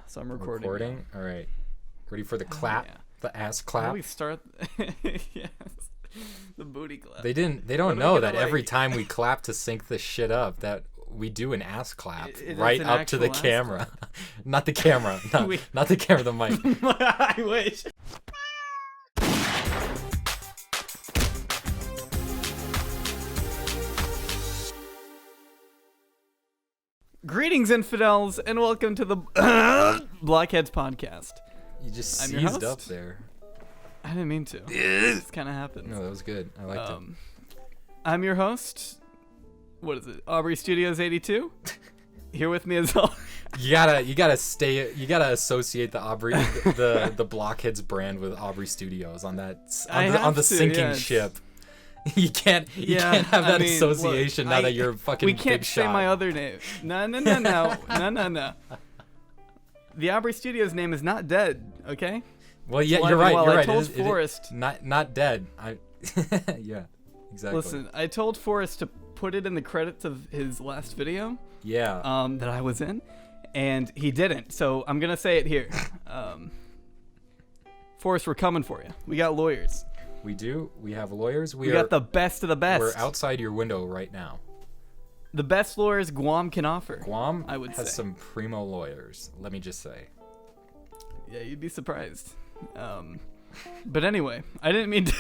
So I'm recording. All right. Ready for the clap? Yeah. The ass How clap? do we start? Yes. The booty clap. They don't know that every time we clap to sync this shit up, that we do an ass clap right up to the camera. Not the camera. Not the camera, the mic. I wish. Greetings, infidels, and welcome to the Blockheads podcast. You just I'm your seized host. up there. I didn't mean to. This kind of happens. No, that was good. I liked it. I'm your host. What is it? Aubrey Studios 82. Here with me is all. You gotta associate the Aubrey the Blockheads brand with Aubrey Studios on the sinking ship. You can't have that association now that you're a fucking big shot. We can't say my other name. No. The Aubrey Studios name is not dead, okay? Well, yeah, you're right. I told Forrest not dead. Yeah, exactly. Listen, I told Forrest to put it in the credits of his last video. Yeah. That I was in, and he didn't. So I'm gonna say it here. Forrest, we're coming for you. We got lawyers. We do. We have lawyers. We got the best of the best. We're outside your window right now. The best lawyers Guam can offer. Guam I would has say. some primo lawyers. Let me just say. Yeah, you'd be surprised. But anyway, I didn't mean to.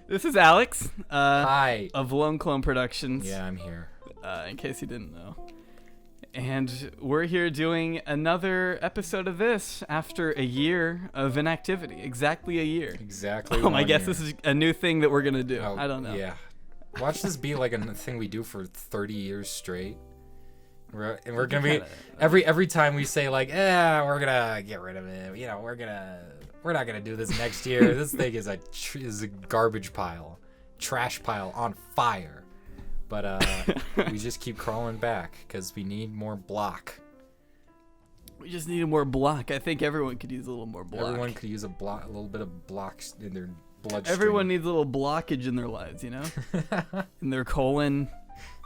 This is Alex. Hi. Of Lone Clone Productions. Yeah, I'm here. In case you didn't know. And we're here doing another episode of this after a year of inactivity. Exactly a year. Exactly. I guess this is a new thing that we're going to do. Oh, I don't know. Yeah. Watch this be like a thing we do for 30 years straight. We're going to be every time we say like, we're going to get rid of it. You know, we're not going to do this next year. This thing is a garbage pile, trash pile on fire. But we just keep crawling back because we need more block. We just need more block. I think everyone could use a little more block. Everyone could use a little bit of blocks in their bloodstream. Everyone needs a little blockage in their lives, you know? In their colon,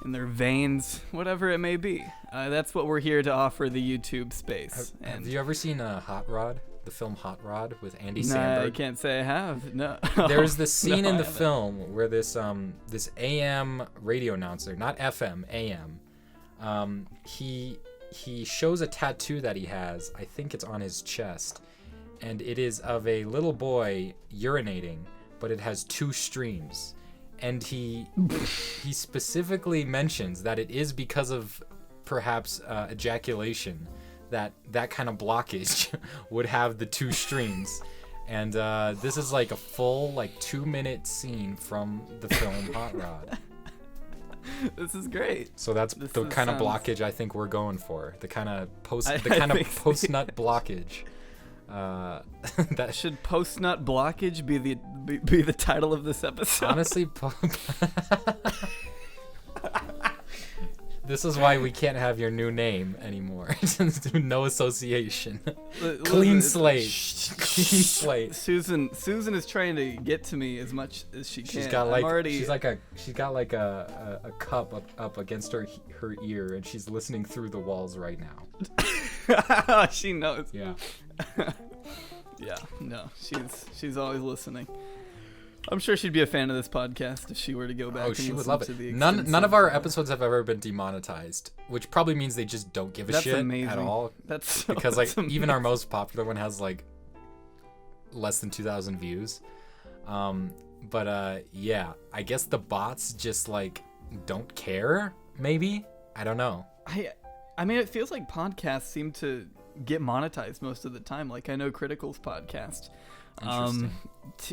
in their veins, whatever it may be. That's what we're here to offer the YouTube space. Have you ever seen Hot Rod? The film Hot Rod with Andy Nah, Samberg? I can't say I have. No. There's this scene in the film where this AM radio announcer, not FM, AM, he shows a tattoo that he has. I think it's on his chest, and it is of a little boy urinating, but it has two streams. And he specifically mentions that it is because of perhaps ejaculation that kind of blockage would have the two streams. And this is like a full 2-minute scene from the film Hot Rod. This is great. So that's the kind of blockage I think we're going for. The kind of post nut blockage. That should post nut blockage be the title of this episode? Honestly, this is why we can't have your new name anymore. No association. Clean slate. Clean slate. Susan is trying to get to me as much as she can. She's got like a cup up against her ear, and she's listening through the walls right now. She knows. Yeah. Yeah. No, she's always listening. I'm sure she'd be a fan of this podcast if she were to go back. Oh, she would love it. None of our episodes have ever been demonetized, which probably means they just don't give a shit at all. That's because even our most popular one has less than 2,000 views. Yeah, I guess the bots just don't care. Maybe, I don't know. I mean, it feels like podcasts seem to get monetized most of the time. Like I know Critical's podcast.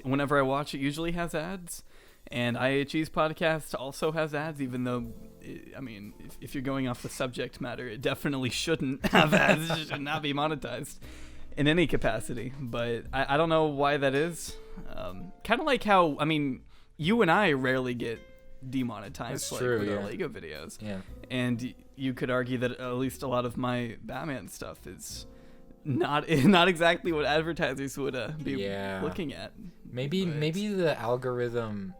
Whenever I watch it, usually has ads, and IHE's podcast also has ads, even though if you're going off the subject matter, it definitely shouldn't have ads. It should not be monetized in any capacity, but I don't know why that is. Kind of like how you and I rarely get demonetized. That's true, with yeah. our Lego videos. Yeah. And you could argue that at least a lot of my Batman stuff is not exactly what advertisers would be looking at. Maybe the algorithm,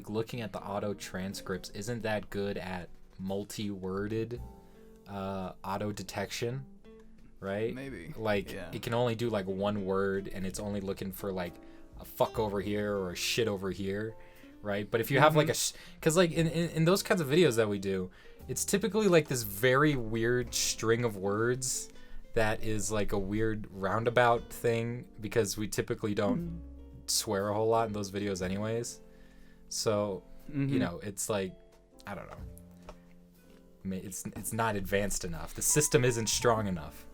looking at the auto transcripts, isn't that good at multi-worded auto detection. right? Maybe. Like Yeah. it can only do like one word, and it's only looking for like a fuck over here or a shit over here, right? But if you have like because like in those kinds of videos that we do, it's typically like this very weird string of words that is like a weird roundabout thing, because we typically don't swear a whole lot in those videos anyways. So you know, it's like, I don't know, it's not advanced enough. The system isn't strong enough,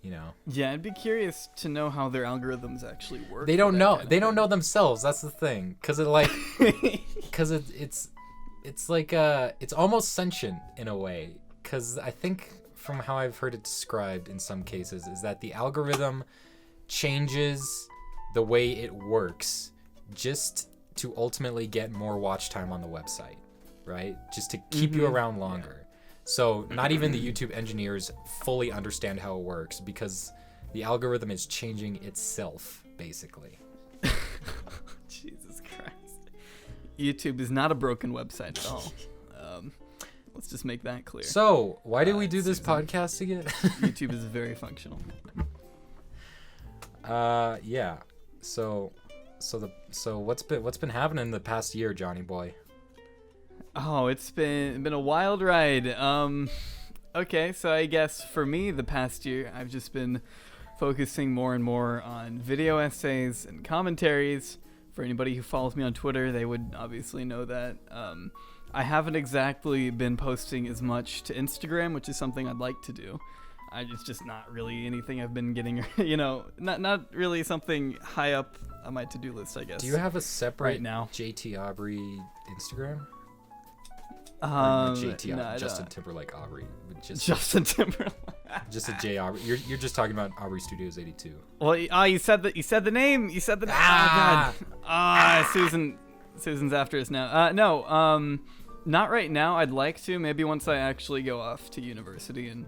you know. Yeah, I'd be curious to know how their algorithms actually work. They don't know. They don't know themselves. That's the thing. Because it like, because it's like it's almost sentient in a way. Because I think from how I've heard it described in some cases is that the algorithm changes the way it works just to ultimately get more watch time on the website, right? Just to keep you around longer. Yeah. So not even the YouTube engineers fully understand how it works, because the algorithm is changing itself, basically. Jesus Christ. YouTube is not a broken website at all. Let's just make that clear. So, why did we do this podcast again? YouTube is very functional. Yeah. So what's been happening in the past year, Johnny boy? Oh, it's been a wild ride. Okay, so I guess for me the past year I've just been focusing more and more on video essays and commentaries. For anybody who follows me on Twitter, they would obviously know that I haven't exactly been posting as much to Instagram, which is something I'd like to do. It's just not really anything I've been getting, you know, not really something high up on my to-do list, I guess. Do you have a separate right now JT Aubrey Instagram? JT no, Justin Timberlake Aubrey. Justin Timberlake. Just a J Aubrey. You're just talking about Aubrey Studios 82. Well, you said the name. You said the name. Oh God. Susan's after us now. No. Not right now. I'd like to. Maybe once I actually go off to university in,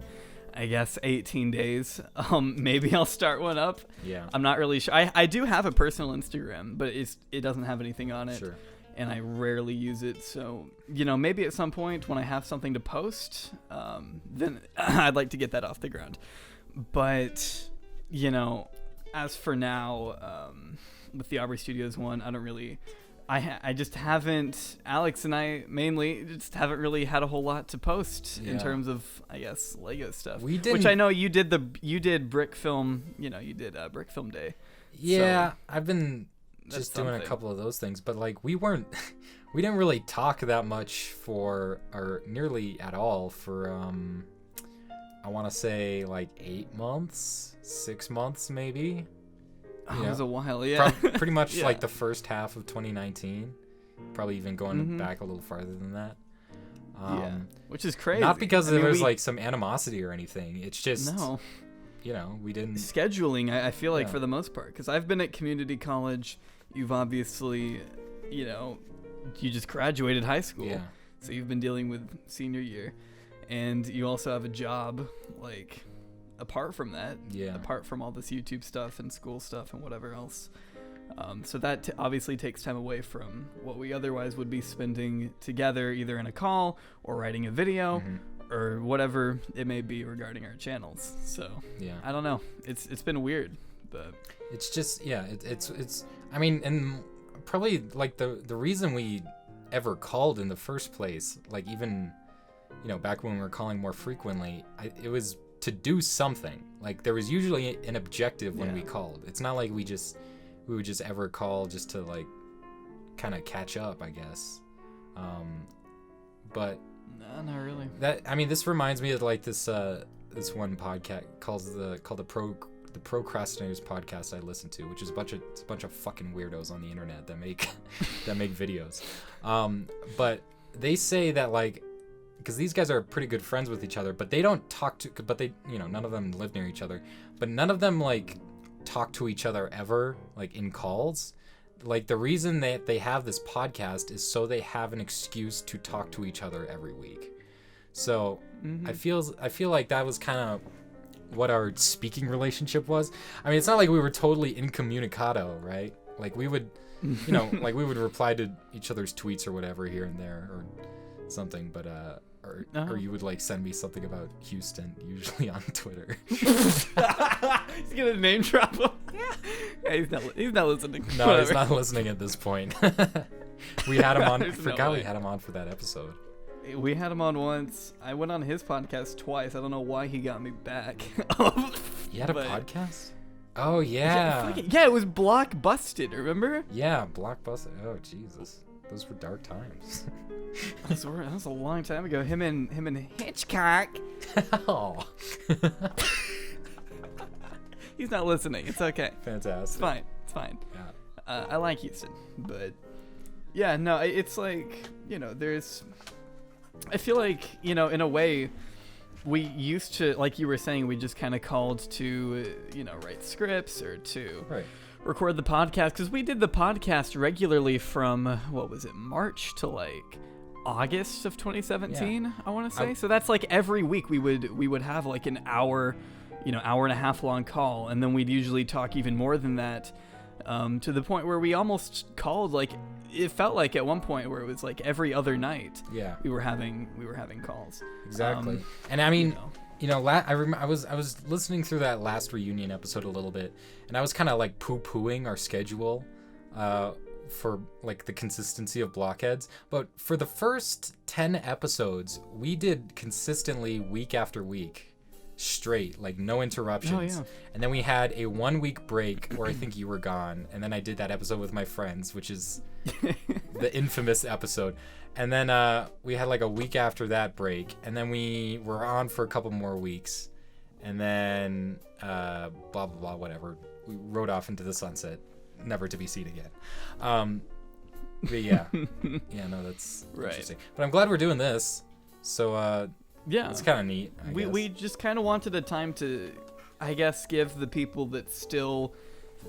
I guess, 18 days. Maybe I'll start one up. Yeah. I'm not really sure. I do have a personal Instagram, but it doesn't have anything on it. Sure. And I rarely use it. So, you know, maybe at some point when I have something to post, then I'd like to get that off the ground. But, you know, as for now, with the Aubrey Studios one, I don't really... I just haven't, Alex and I mainly just haven't really had a whole lot to post in terms of, I guess, Lego stuff. Which I know you did Brick Film, you know, you did Brick Film Day. Yeah, so I've been just doing a couple of those things, but like we didn't really talk that much or nearly at all for, I want to say like 8 months, 6 months maybe. Oh, it was a while, yeah. Pretty much like the first half of 2019. Probably even going back a little farther than that. Which is crazy. Not because there was like some animosity or anything. It's just, no. You know, we didn't... Scheduling, I feel like, for the most part. Because I've been at community college. You've obviously, you know, you just graduated high school. Yeah. So you've been dealing with senior year. And you also have a job, like... apart from that, apart from all this YouTube stuff and school stuff and whatever else. So that obviously takes time away from what we otherwise would be spending together, either in a call or writing a video or whatever it may be regarding our channels. So I don't know. It's been weird, but it's just it's I mean, and probably like the reason we ever called in the first place, like even, you know, back when we were calling more frequently, it was to do something. Like there was usually an objective when we called. It's not like we would just ever call just to like kind of catch up, I guess. But no, not really. This reminds me of like this one podcast called the Procrastinators podcast I listen to, which is a bunch of fucking weirdos on the internet that make videos. But they say that like, because these guys are pretty good friends with each other, but they don't talk to, but they, you know, none of them live near each other, but none of them like talk to each other ever, like in calls. Like the reason that they have this podcast is so they have an excuse to talk to each other every week. So I feel like that was kind of what our speaking relationship was. I mean, it's not like we were totally incommunicado, right? Like we would, you know, like we would reply to each other's tweets or whatever here and there or something, but or you would like send me something about Houston, usually on Twitter. He's gonna name drop him. Yeah, he's not listening. No, Whatever. he's not listening at this point. We had him on. There's no Forgot we way. had him on for that episode. We had him on once. I went on his podcast twice. I don't know why he got me back. He had a But- podcast? Oh, yeah. Yeah, it was Block Busted, remember? Yeah, Blockbuster. Oh, Jesus. Those were dark times. That was a long time ago. Him and Hitchcock. Oh. He's not listening. It's okay. Fantastic. It's fine. It's fine. Yeah. I like Houston, but yeah, no, it's like, there's. I feel like, in a way, we used to, like you were saying, we just kind of called to, write scripts or to record the podcast, because we did the podcast regularly from, what was it, March to like August of 2017, I want to say. So that's like every week we would have like an hour, hour and a half long call, and then we'd usually talk even more than that, to the point where we almost called like, it felt like at one point where it was like every other night. Yeah. We were having calls. Exactly. And I mean, I was listening through that last reunion episode a little bit, and I was kind of like poo-pooing our schedule for like the consistency of Blockheads. But for the first 10 episodes, we did consistently week after week straight, like no interruptions. And then we had a 1 week break where I think you were gone, and then I did that episode with my friends, which is the infamous episode. And then we had like a week after that break, and then we were on for a couple more weeks, and then blah blah blah, whatever, we rode off into the sunset, never to be seen again. But yeah. No, that's interesting. But I'm glad we're doing this, so yeah, it's kind of neat. We just kind of wanted a time to, I guess, give the people that still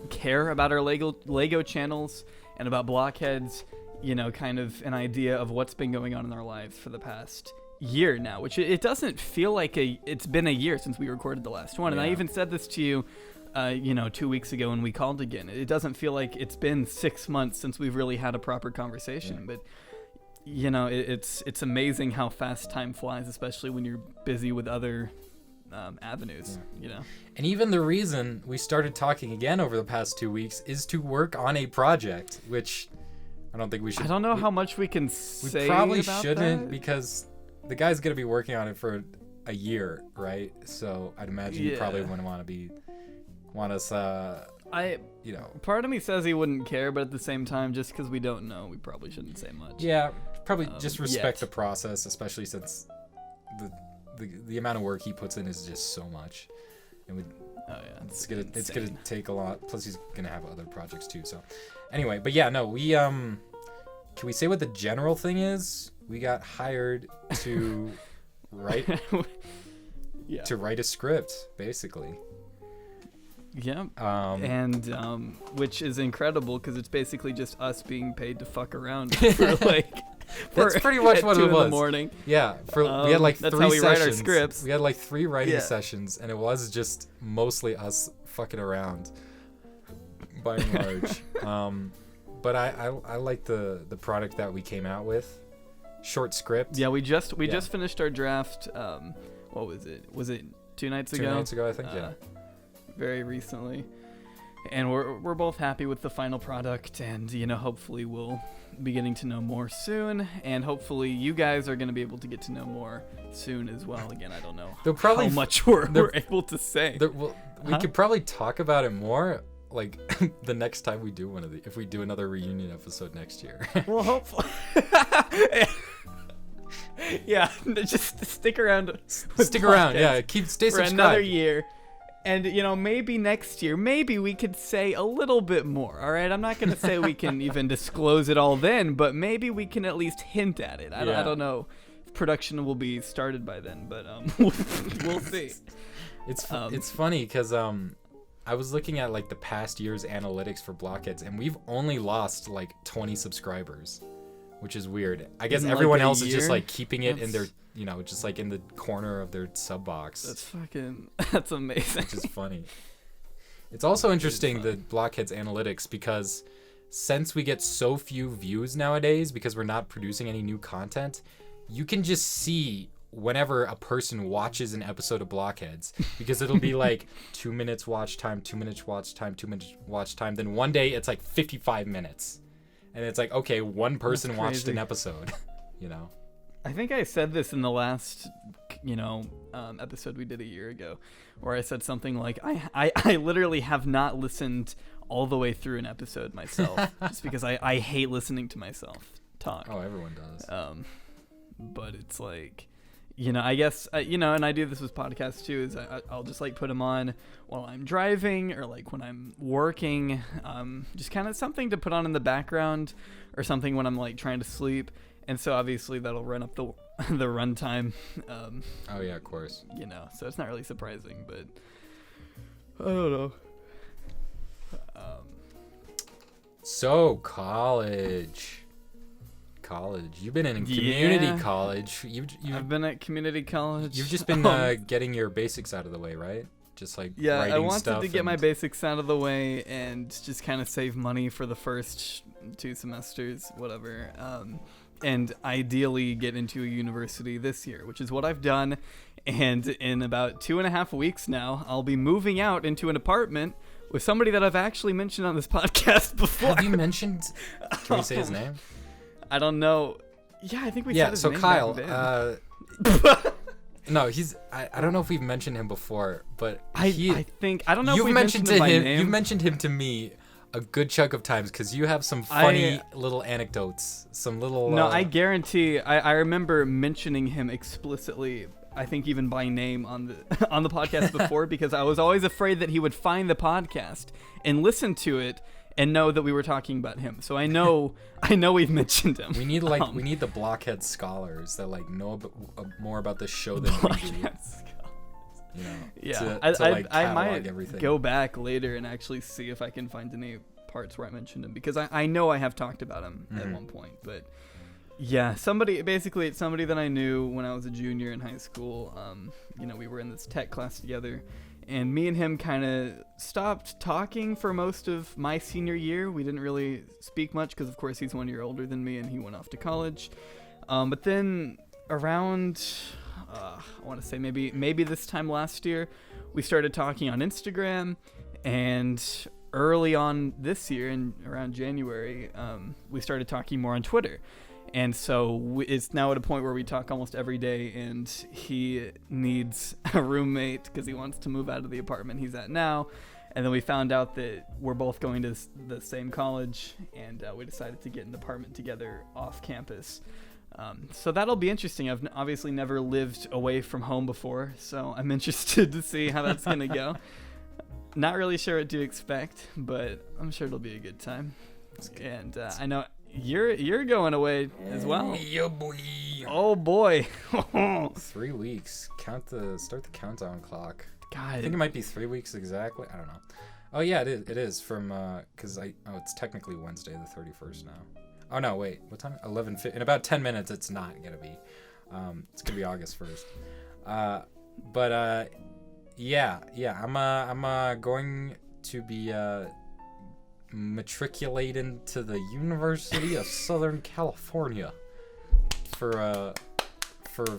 care about our Lego channels and about Blockheads, kind of an idea of what's been going on in our lives for the past year now, which it doesn't feel like it's been a year since we recorded the last one. And I even said this to you, 2 weeks ago when we called again. It doesn't feel like it's been 6 months since we've really had a proper conversation, but it's amazing how fast time flies, especially when you're busy with other avenues, And even the reason we started talking again over the past 2 weeks is to work on a project, which I don't think we should. I don't know how much we can say. We probably about shouldn't, that. because the guy's gonna be working on it for a year, right? So I'd imagine you probably wouldn't want us. Part of me says he wouldn't care, but at the same time, just because we don't know, we probably shouldn't say much. Yeah, probably just respect the process, especially since the amount of work he puts in is just so much, and it's gonna take a lot. Plus, he's gonna have other projects too. So, anyway, but yeah, no, we can we say what the general thing is? We got hired to write to write a script, basically. Yeah, and which is incredible because it's basically just us being paid to fuck around for like. That's pretty much what it was. 2 in the morning. Yeah, we had like that's 3 how we sessions. write our scripts. We had like 3 writing sessions, and it was just mostly us fucking around, by and large. But I like the product that we came out with. Short script. Yeah, we just finished our draft. What was it? Was it 2 nights ago? 2 nights ago, I think. Yeah. Very recently, and we're both happy with the final product, and hopefully we'll be getting to know more soon, and hopefully you guys are going to be able to get to know more soon as well. Again, I don't know how much we're able to say. We could probably talk about it more like the next time we do if we do another reunion episode next year. Well, hopefully. Yeah, just stick around. Stick around, yeah. Stay subscribed for another year. And, maybe next year, maybe we could say a little bit more, all right? I'm not going to say we can even disclose it all then, but maybe we can at least hint at it. I don't know if production will be started by then, but we'll see. It's funny because I was looking at, like, the past year's analytics for Blockheads, and we've only lost, like, 20 subscribers, which is weird. I guess everyone else is just, like, keeping it in their... just like in the corner of their sub box. That's amazing. Which is funny. It's also interesting, the Blockheads analytics, because since we get so few views nowadays, because we're not producing any new content, you can just see whenever a person watches an episode of Blockheads, because it'll be like 2 minutes watch time, 2 minutes watch time, 2 minutes watch time. Then one day it's like 55 minutes. And it's like, okay, one person watched an episode, you know? I think I said this in the last, episode we did a year ago, where I said something like, I literally have not listened all the way through an episode myself, just because I hate listening to myself talk. Oh, everyone does. But it's like, I guess, and I do this with podcasts too, is I'll just like put them on while I'm driving or like when I'm working, just kind of something to put on in the background or something when I'm like trying to sleep. And so obviously that'll run up the runtime. Oh yeah, of course. So it's not really surprising, but I don't know. So college. You've been in community college. I've been at community college. You've just been getting your basics out of the way, right? Just like writing I wanted stuff to get my basics out of the way and just kind of save money for the first 2 semesters, whatever. And ideally get into a university this year, which is what I've done. And in about 2.5 weeks now, I'll be moving out into an apartment with somebody that I've actually mentioned on this podcast before. Have you mentioned? Can we say his name? I don't know. Yeah, I think we said his name. Yeah, so Kyle, no, he's. I don't know if we've mentioned him before, but I think I don't know if we mentioned him by name. You've mentioned him to me a good chunk of times because you have some funny little anecdotes, some little. No, I guarantee. I remember mentioning him explicitly. I think even by name on the podcast before, because I was always afraid that he would find the podcast and listen to it and know that we were talking about him. So I know we've mentioned him. We need we need the Blockhead scholars that like know more about the show than we do. Yeah, I might everything. Go back later and actually see if I can find any parts where I mentioned him, because I know I have talked about him at one point. But yeah, it's somebody that I knew when I was a junior in high school. We were in this tech class together, and me and him kind of stopped talking for most of my senior year. We didn't really speak much because, of course, he's 1 year older than me and he went off to college. But then around, I want to say maybe this time last year, we started talking on Instagram. And early on this year, in around January, we started talking more on Twitter. And so it's now at a point where we talk almost every day, and he needs a roommate because he wants to move out of the apartment he's at now. And then we found out that we're both going to the same college, and we decided to get an apartment together off campus. So that'll be interesting. I've obviously never lived away from home before, so I'm interested to see how that's going to go. Not really sure what to expect, but I'm sure it'll be a good time. And I know you're going away as well. Yeah, boy. Oh boy. 3 weeks. Start the countdown clock. God. I think it might be 3 weeks exactly. I don't know. Oh yeah, it is from because it's technically Wednesday the 31st now. Oh no, wait. What time? 11:50. In about 10 minutes, it's not gonna be. It's gonna be August 1st. Yeah. I'm going to be matriculating to the University of Southern California for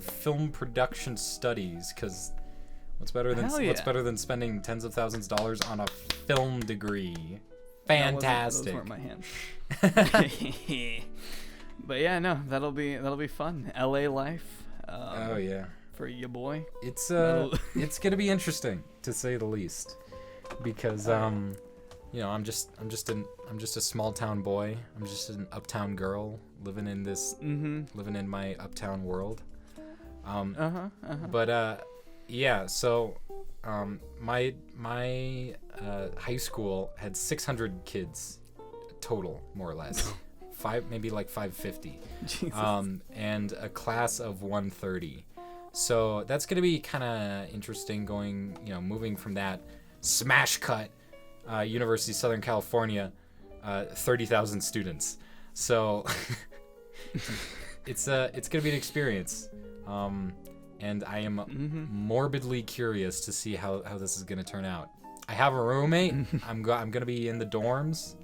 film production studies, because what's better than spending tens of thousands of dollars on a film degree? Fantastic. Those weren't my hands. But yeah, no, that'll be fun. LA life. Oh yeah. For you, boy. It's gonna be interesting to say the least, because I'm just a small town boy. I'm just an uptown girl living in my uptown world. But yeah. So my high school had 600 kids total, more or less. Maybe like 550. Jesus. And a class of 130. So that's gonna be kind of interesting moving from that smash cut. University of Southern California, 30,000 students. So it's gonna be an experience, and I am morbidly curious to see how this is gonna turn out. I have a roommate. I'm gonna be in the dorms.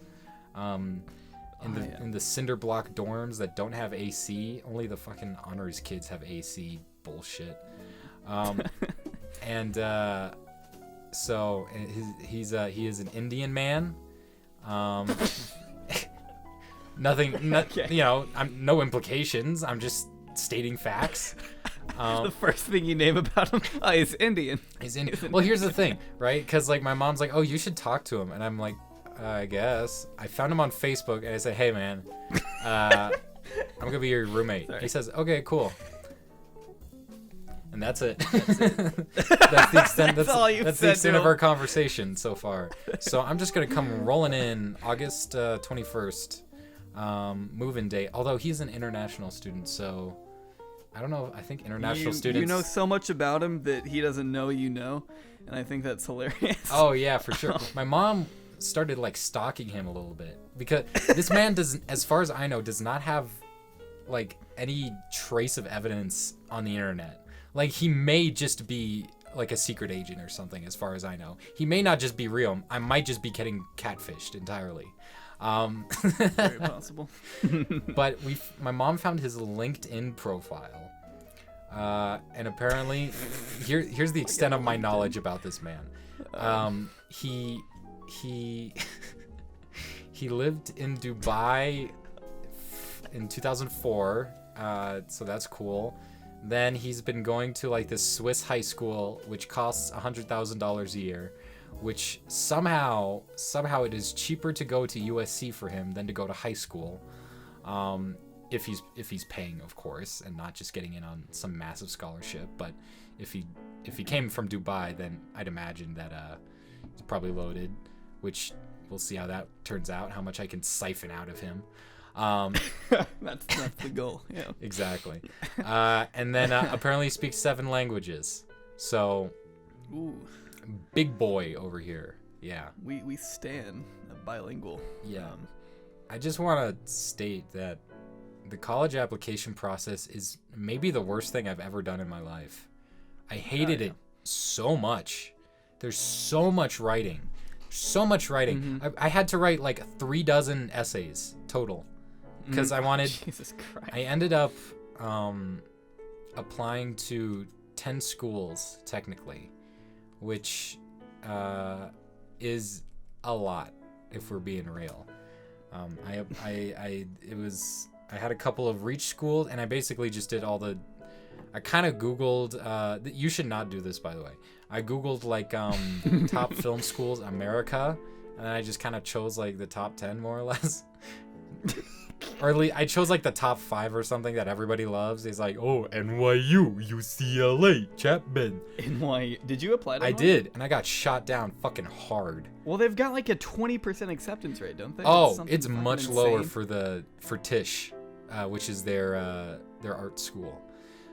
in the cinder block dorms that don't have AC. Only the fucking honors kids have AC. Bullshit. And so he is an Indian man. Nothing. Okay. I'm no implications. I'm just stating facts. The first thing you name about him is Indian. He's Indian. Well, here's the thing, right? Because like my mom's like, oh, you should talk to him, and I'm like, I guess. I found him on Facebook, and I said, hey man, I'm gonna be your roommate. Sorry. He says, okay, cool. And that's it. That's the extent. That's the extent of our conversation so far. So I'm just gonna come rolling in August 21st, move-in date. Although he's an international student, so I don't know. I think international students. You know so much about him that he doesn't know you know, and I think that's hilarious. Oh yeah, for sure. My mom started like stalking him a little bit because this man doesn't, as far as I know, does not have like any trace of evidence on the internet. Like, he may just be, like, a secret agent or something, as far as I know. He may not just be real. I might just be getting catfished entirely. Very possible. But my mom found his LinkedIn profile. And apparently, here's the extent of my knowledge about this man. He lived in Dubai in 2004, so that's cool. Then he's been going to like this Swiss high school, which costs $100,000 a year, which somehow it is cheaper to go to USC for him than to go to high school, if he's paying, of course, and not just getting in on some massive scholarship. But if he came from Dubai, then I'd imagine that he's probably loaded, which we'll see how that turns out, how much I can siphon out of him. That's the goal. Yeah. Exactly. And then apparently he speaks 7 languages. So, ooh, big boy over here. Yeah. We stand a bilingual. Yeah. I just want to state that the college application process is maybe the worst thing I've ever done in my life. I hated it so much. There's so much writing. Mm-hmm. I had to write like 36 essays total. Because I wanted. Jesus Christ. I ended up applying to 10 schools technically, which is a lot if we're being real. I had a couple of reach schools, and I basically just did all the. I kind of Googled. You should not do this, by the way. I Googled like top film schools America, and I just kind of chose like the top 10 more or less. Or at least I chose like the top 5 or something that everybody loves. He's like, oh, NYU, UCLA, Chapman. NYU. Did you apply to NYU? I did, and I got shot down fucking hard. Well, they've got like a 20% acceptance rate, don't they? Oh, it's much lower for Tisch, which is their art school.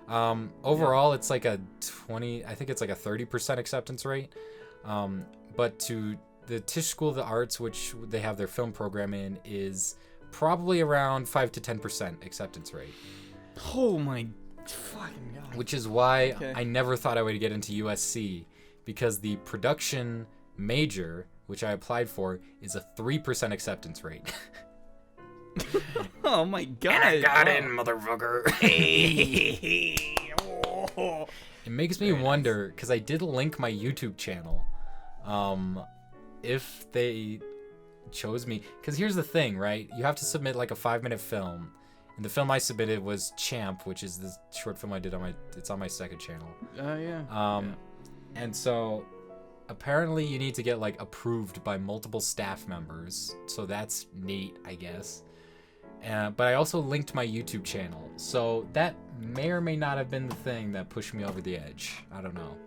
Overall, it's like a 20. I think it's like a 30% acceptance rate. But to the Tisch School of the Arts, which they have their film program in, is probably around 5 to 10% acceptance rate. Oh my fucking god. Which is why I never thought I would get into USC, because the production major, which I applied for, is a 3% acceptance rate. Oh my god. And I got in, motherfucker. It makes me wonder, because I did link my YouTube channel, if they chose me. Because here's the thing, right? You have to submit like a 5-minute film, and the film I submitted was Champ, which is the short film I did it's on my second channel. Yeah. And so apparently you need to get like approved by multiple staff members, so that's neat, I guess. But I also linked my YouTube channel, so that may or may not have been the thing that pushed me over the edge. I don't know.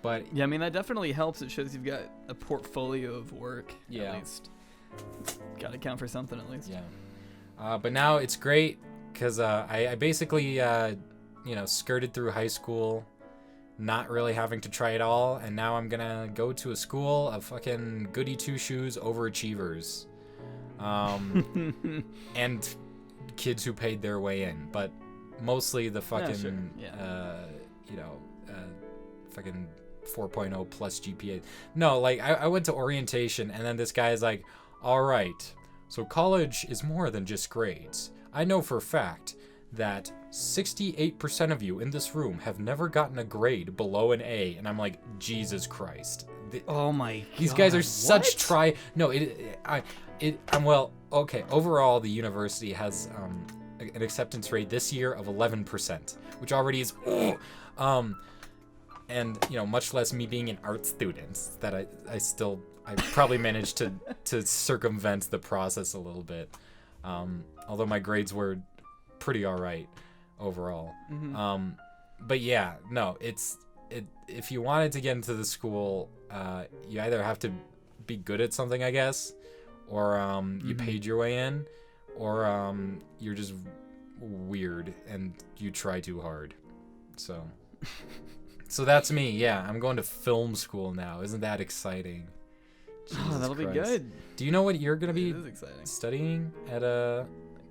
But yeah, I mean, that definitely helps. It shows you've got a portfolio of work. Yeah. At least. It's got to count for something at least. Yeah. But now it's great because I basically skirted through high school, not really having to try it all, and now I'm gonna go to a school of fucking goody two shoes overachievers, and kids who paid their way in, but mostly the fucking fucking 4.0 plus GPA. No, like I went to orientation, and then this guy is like, All right. So college is more than just grades. I know for a fact that 68% of you in this room have never gotten a grade below an A, and I'm like, Jesus Christ. Oh my god. These guys are such what? well, okay, overall the university has an acceptance rate this year of 11%, which already is and much less me being an art student, that I probably managed to circumvent the process a little bit. Although my grades were pretty all right overall. Mm-hmm. But yeah, no, if you wanted to get into the school, you either have to be good at something, I guess, or you paid your way in, or you're just weird and you try too hard. So that's me. Yeah, I'm going to film school now. Isn't that exciting? Oh, that'll Christ. be good. Do you know what you're gonna be studying at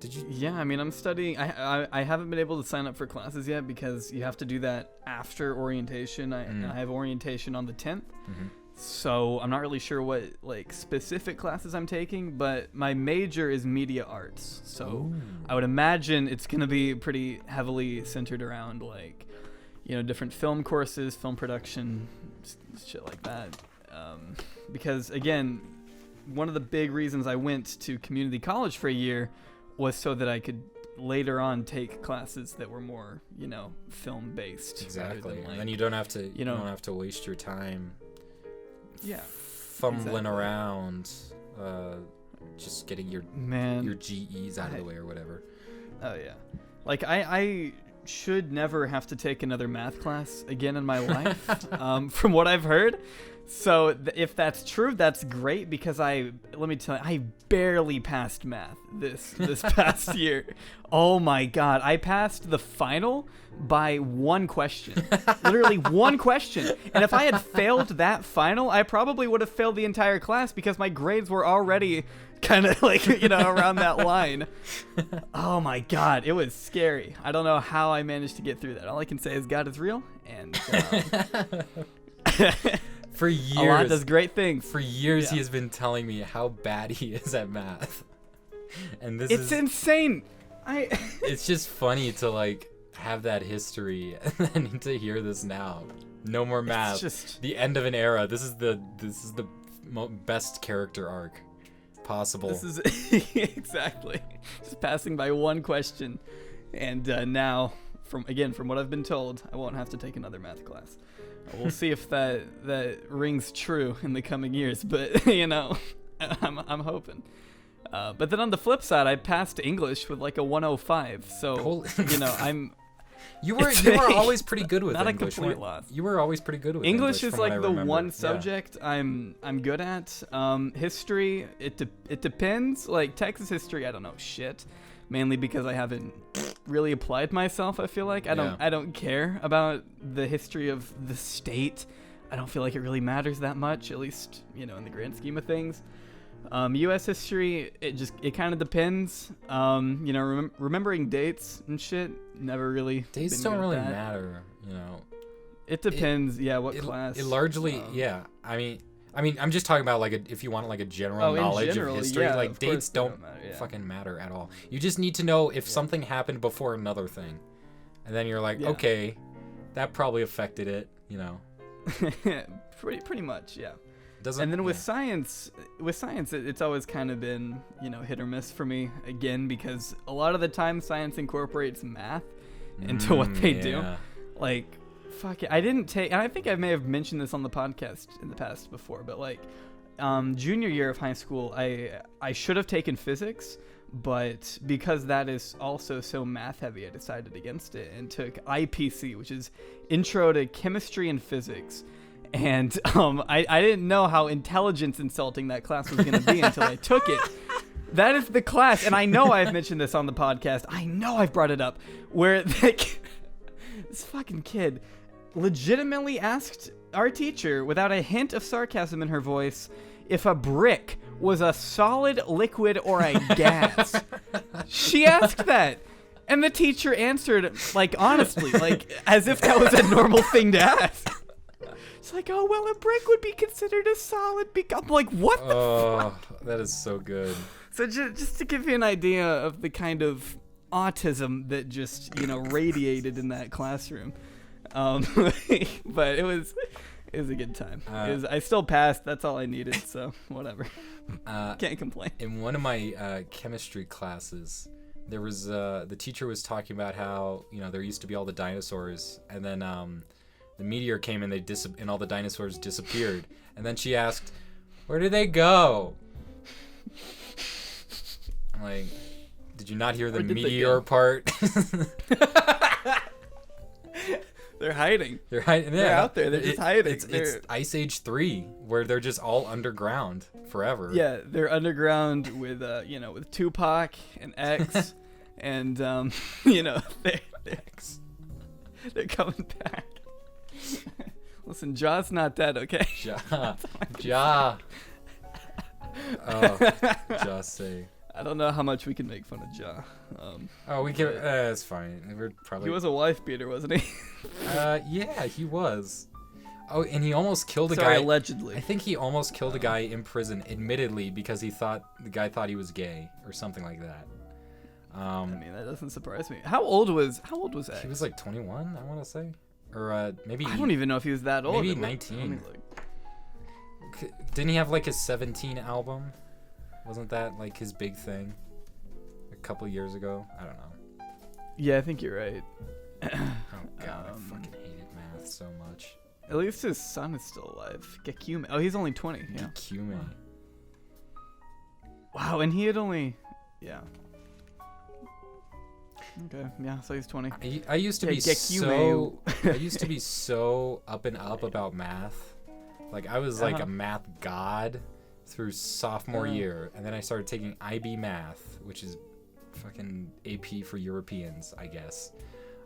Did you? Yeah, I mean, I'm studying. I haven't been able to sign up for classes yet because you have to do that after orientation. And I have orientation on the 10th. Mm-hmm. So I'm not really sure what specific classes I'm taking, but my major is media arts. So Ooh. I would imagine it's going to be pretty heavily centered around different film courses, film production, shit like that. Because again, one of the big reasons I went to community college for a year was so that I could later on take classes that were more, film based. Exactly. And then you don't have to don't have to waste your time fumbling around just getting your GEs out of the way or whatever. Oh yeah. Like I should never have to take another math class again in my life, from what I've heard. So if that's true, that's great, because let me tell you, I barely passed math this past year. Oh my god, I passed the final by one question. Literally one question. And if I had failed that final, I probably would have failed the entire class because my grades were already kind of around that line. Oh my god, it was scary. I don't know how I managed to get through that. All I can say is God is real, and for years, Allah does great things. For years, he has been telling me how bad he is at math, and it's insane. It's just funny to have that history and then to hear this now. No more math. It's just the end of an era. This is the best character arc possible. This is exactly just passing by one question, and now from what I've been told, I won't have to take another math class. We'll see if that rings true in the coming years, but I'm hoping. But then on the flip side, I passed English with a 105. So I'm. You were always pretty good with not English. Not a complete loss. You were always pretty good with English. English Is the one subject I'm good at. History, it depends. Texas history, I don't know shit. Mainly because I haven't really applied myself. I feel like I don't care about the history of the state. I don't feel like it really matters that much, at least in the grand scheme of things. U.S. history, it kind of depends. Remembering dates and shit, never really. Dates don't really matter, It depends. What class? It largely, I mean, I'm just talking about if you want a general knowledge of history, dates don't fucking matter at all. You just need to know if something happened before another thing, and then you're like, okay, that probably affected it, pretty much, yeah. And then with science, it's always kind of been hit or miss for me again, because a lot of the time science incorporates math into what they do, Fuck it. I didn't take, and I think I may have mentioned this on the podcast in the past before, but junior year of high school, I should have taken physics, but because that is also so math heavy, I decided against it and took IPC, which is Intro to Chemistry and Physics. And I didn't know how intelligence insulting that class was going to be until I took it. That is the class, and I know I've mentioned this on the podcast. I know I've brought it up, where this fucking kid legitimately asked our teacher, without a hint of sarcasm in her voice, if a brick was a solid, liquid, or a gas. She asked that, and the teacher answered honestly, as if that was a normal thing to ask. It's like, oh, well, a brick would be considered a solid. I'm like, what the fuck? That is so good. So just to give you an idea of the kind of autism that just, radiated in that classroom. But it was a good time. I still passed. That's all I needed. So whatever. Can't complain. In one of my chemistry classes, there was the teacher was talking about how there used to be all the dinosaurs, and then the meteor came and and all the dinosaurs disappeared. And then she asked, "Where did they go?" I'm like, did you not hear the meteor part? They're hiding. They're hiding. Yeah. They're out there. They're just hiding. It's Ice Age 3, where they're just all underground forever. Yeah, they're underground with with Tupac and X, and they're coming back. Listen, Jaw's not dead, okay? Jaw. Oh, Jaw say. I don't know how much we can make fun of Jaw. We can. It's fine. We're probably. He was a wife beater, wasn't he? Yeah, he was. Oh, and he almost killed a Sorry, guy. allegedly. I think he almost killed a guy in prison, admittedly, because the guy thought he was gay or something like that. I mean, that doesn't surprise me. How old was X? He was like 21, I want to say, or maybe. I don't even know if he was that old. Maybe 19. Didn't he have like his 17 album? Wasn't that like his big thing a couple years ago? I don't know. Yeah, I think you're right. Oh god, I fucking hated math so much. At least his son is still alive. Gekume. Oh, he's only 20. Yeah. Gekume. Wow, and he had only. Yeah. Okay. Yeah, so he's 20. I used to be so. I used to be so up and up about math. Like I was like a math god through sophomore year, and then I started taking IB math, which is fucking AP for Europeans, I guess,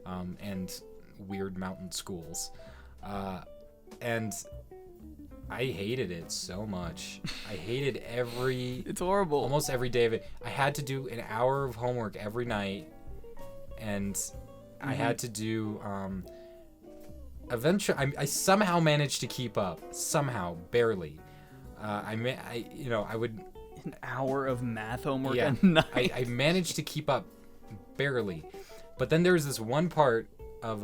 and weird mountain schools, and I hated it so much. I hated It's horrible. Almost every day of it. I had to do an hour of homework every night, and I had to do. Eventually, I somehow managed to keep up. Somehow, barely. I would. An hour of math homework a night. I managed to keep up, barely. But then there was this one part of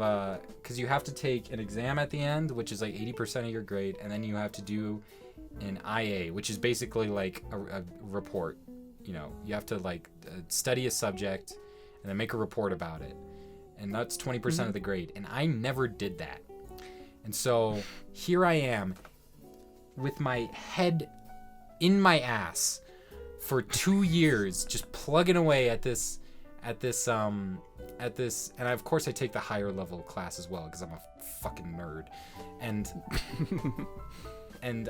because you have to take an exam at the end, which is like 80% of your grade, and then you have to do an IA, which is basically like a report. You have to like study a subject and then make a report about it, and that's 20% of the grade. And I never did that, and so here I am with my head in my ass for 2 years, just plugging away at this, and of course I take the higher level class as well because I'm a fucking nerd, and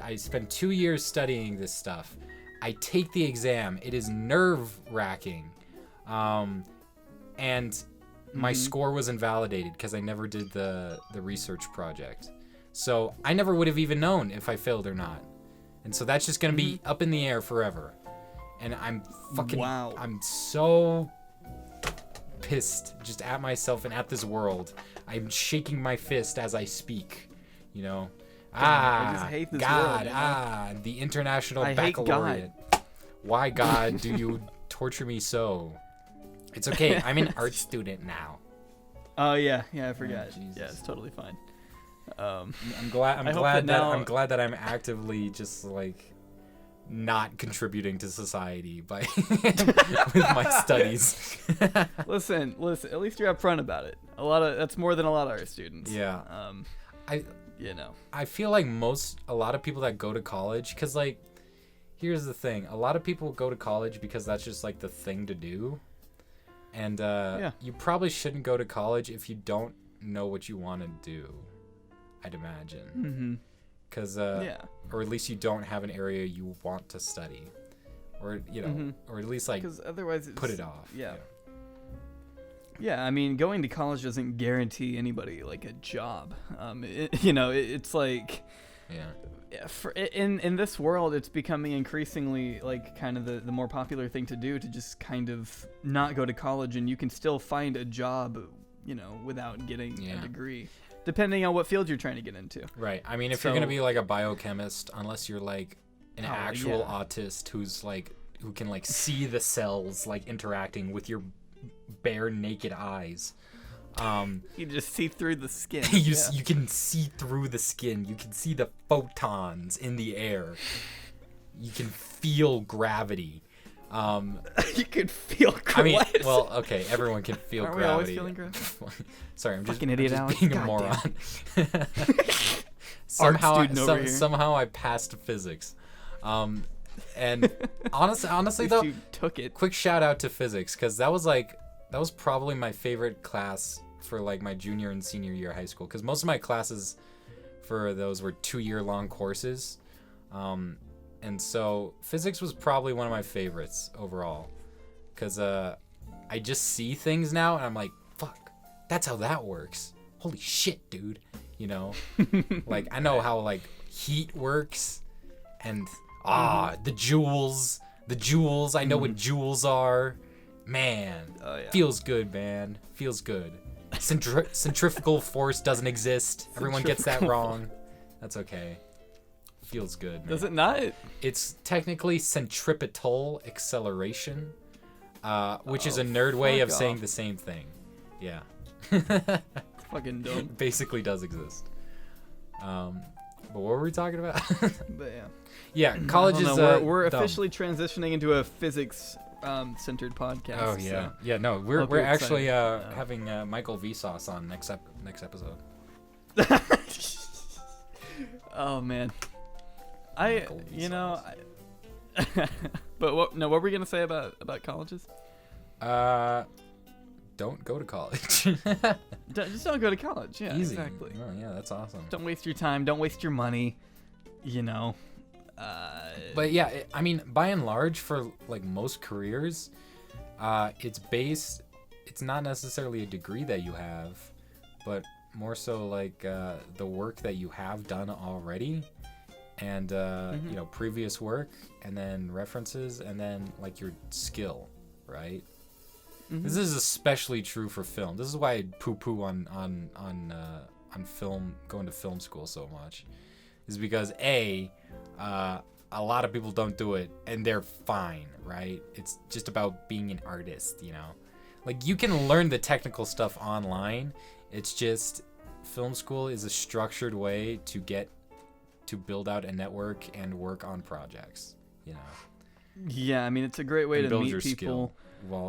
I spend 2 years studying this stuff. I take the exam. It is nerve-wracking, and my score was invalidated because I never did the research project. So I never would have even known if I failed or not. And so that's just going to be up in the air forever. And I'm fucking... Wow. I'm so pissed just at myself and at this world. I'm shaking my fist as I speak. I just hate this God, world, the International I hate Baccalaureate. God. Why, God, do you torture me so? It's okay. I'm an art student now. Oh yeah, I forgot. Oh, Jesus. Yeah, it's totally fine. I'm glad that I'm actively just like not contributing to society by with my studies. listen. At least you're upfront about it. That's more than a lot of our students. Yeah. I feel like a lot of people that go to college, because like, here's the thing: a lot of people go to college because that's just like the thing to do, and you probably shouldn't go to college if you don't know what you want to do. I'd imagine, because or at least you don't have an area you want to study, or or at least like because otherwise put it off. Yeah, I mean, going to college doesn't guarantee anybody like a job. It's like in this world, it's becoming increasingly like kind of the more popular thing to do to just kind of not go to college, and you can still find a job, without getting a degree. depending on what field you're trying to get into. Right. I mean, if you're gonna be like a biochemist, unless you're like an actual autist who's like who can like see the cells like interacting with your bare naked eyes. You just see through the skin. You can see through the skin. You can see the photons in the air. You can feel gravity. You can feel gravity. I mean, well, okay, everyone can feel Aren't gravity. we always feeling gravity? Sorry, I'm just Alex. being a moron. Somehow I passed physics. And honestly though, you took it. Quick shout out to physics, because that was probably my favorite class for like my junior and senior year of high school, because most of my classes for those were 2-year-long courses, and so physics was probably one of my favorites overall, because I just see things now and I'm like, fuck, that's how that works. Holy shit, dude. You know, like I know how like heat works, and the joules. I know what joules are. Man, feels good, man. Feels good. Centrifugal force doesn't exist. Everyone gets that wrong. That's okay. Feels good, man. Does it not? It's technically centripetal acceleration, which is a nerd way of saying the same thing. Yeah. Fucking dumb. Basically does exist. But what were we talking about? But yeah, college is we're dumb. officially transitioning into a physics centered podcast. Oh yeah, so yeah. No, we're actually having Michael Vsauce on next episode. Oh man, but what were we gonna say about colleges? Don't go to college. Just don't go to college. Yeah, Easy. exactly. Oh yeah, that's awesome. Don't waste your time. Don't waste your money. But yeah, I mean, by and large, for like most careers, it's not necessarily a degree that you have, but more so like the work that you have done already, and previous work, and then references, and then like your skill, right? Mm-hmm. This is especially true for film. This is why I poo-poo on film, going to film school so much, is because a lot of people don't do it, and they're fine, right? It's just about being an artist, you know? Like, you can learn the technical stuff online. It's just film school is a structured way to build out a network and work on projects, you know? Yeah, I mean, it's a great way to build meet your people. Skill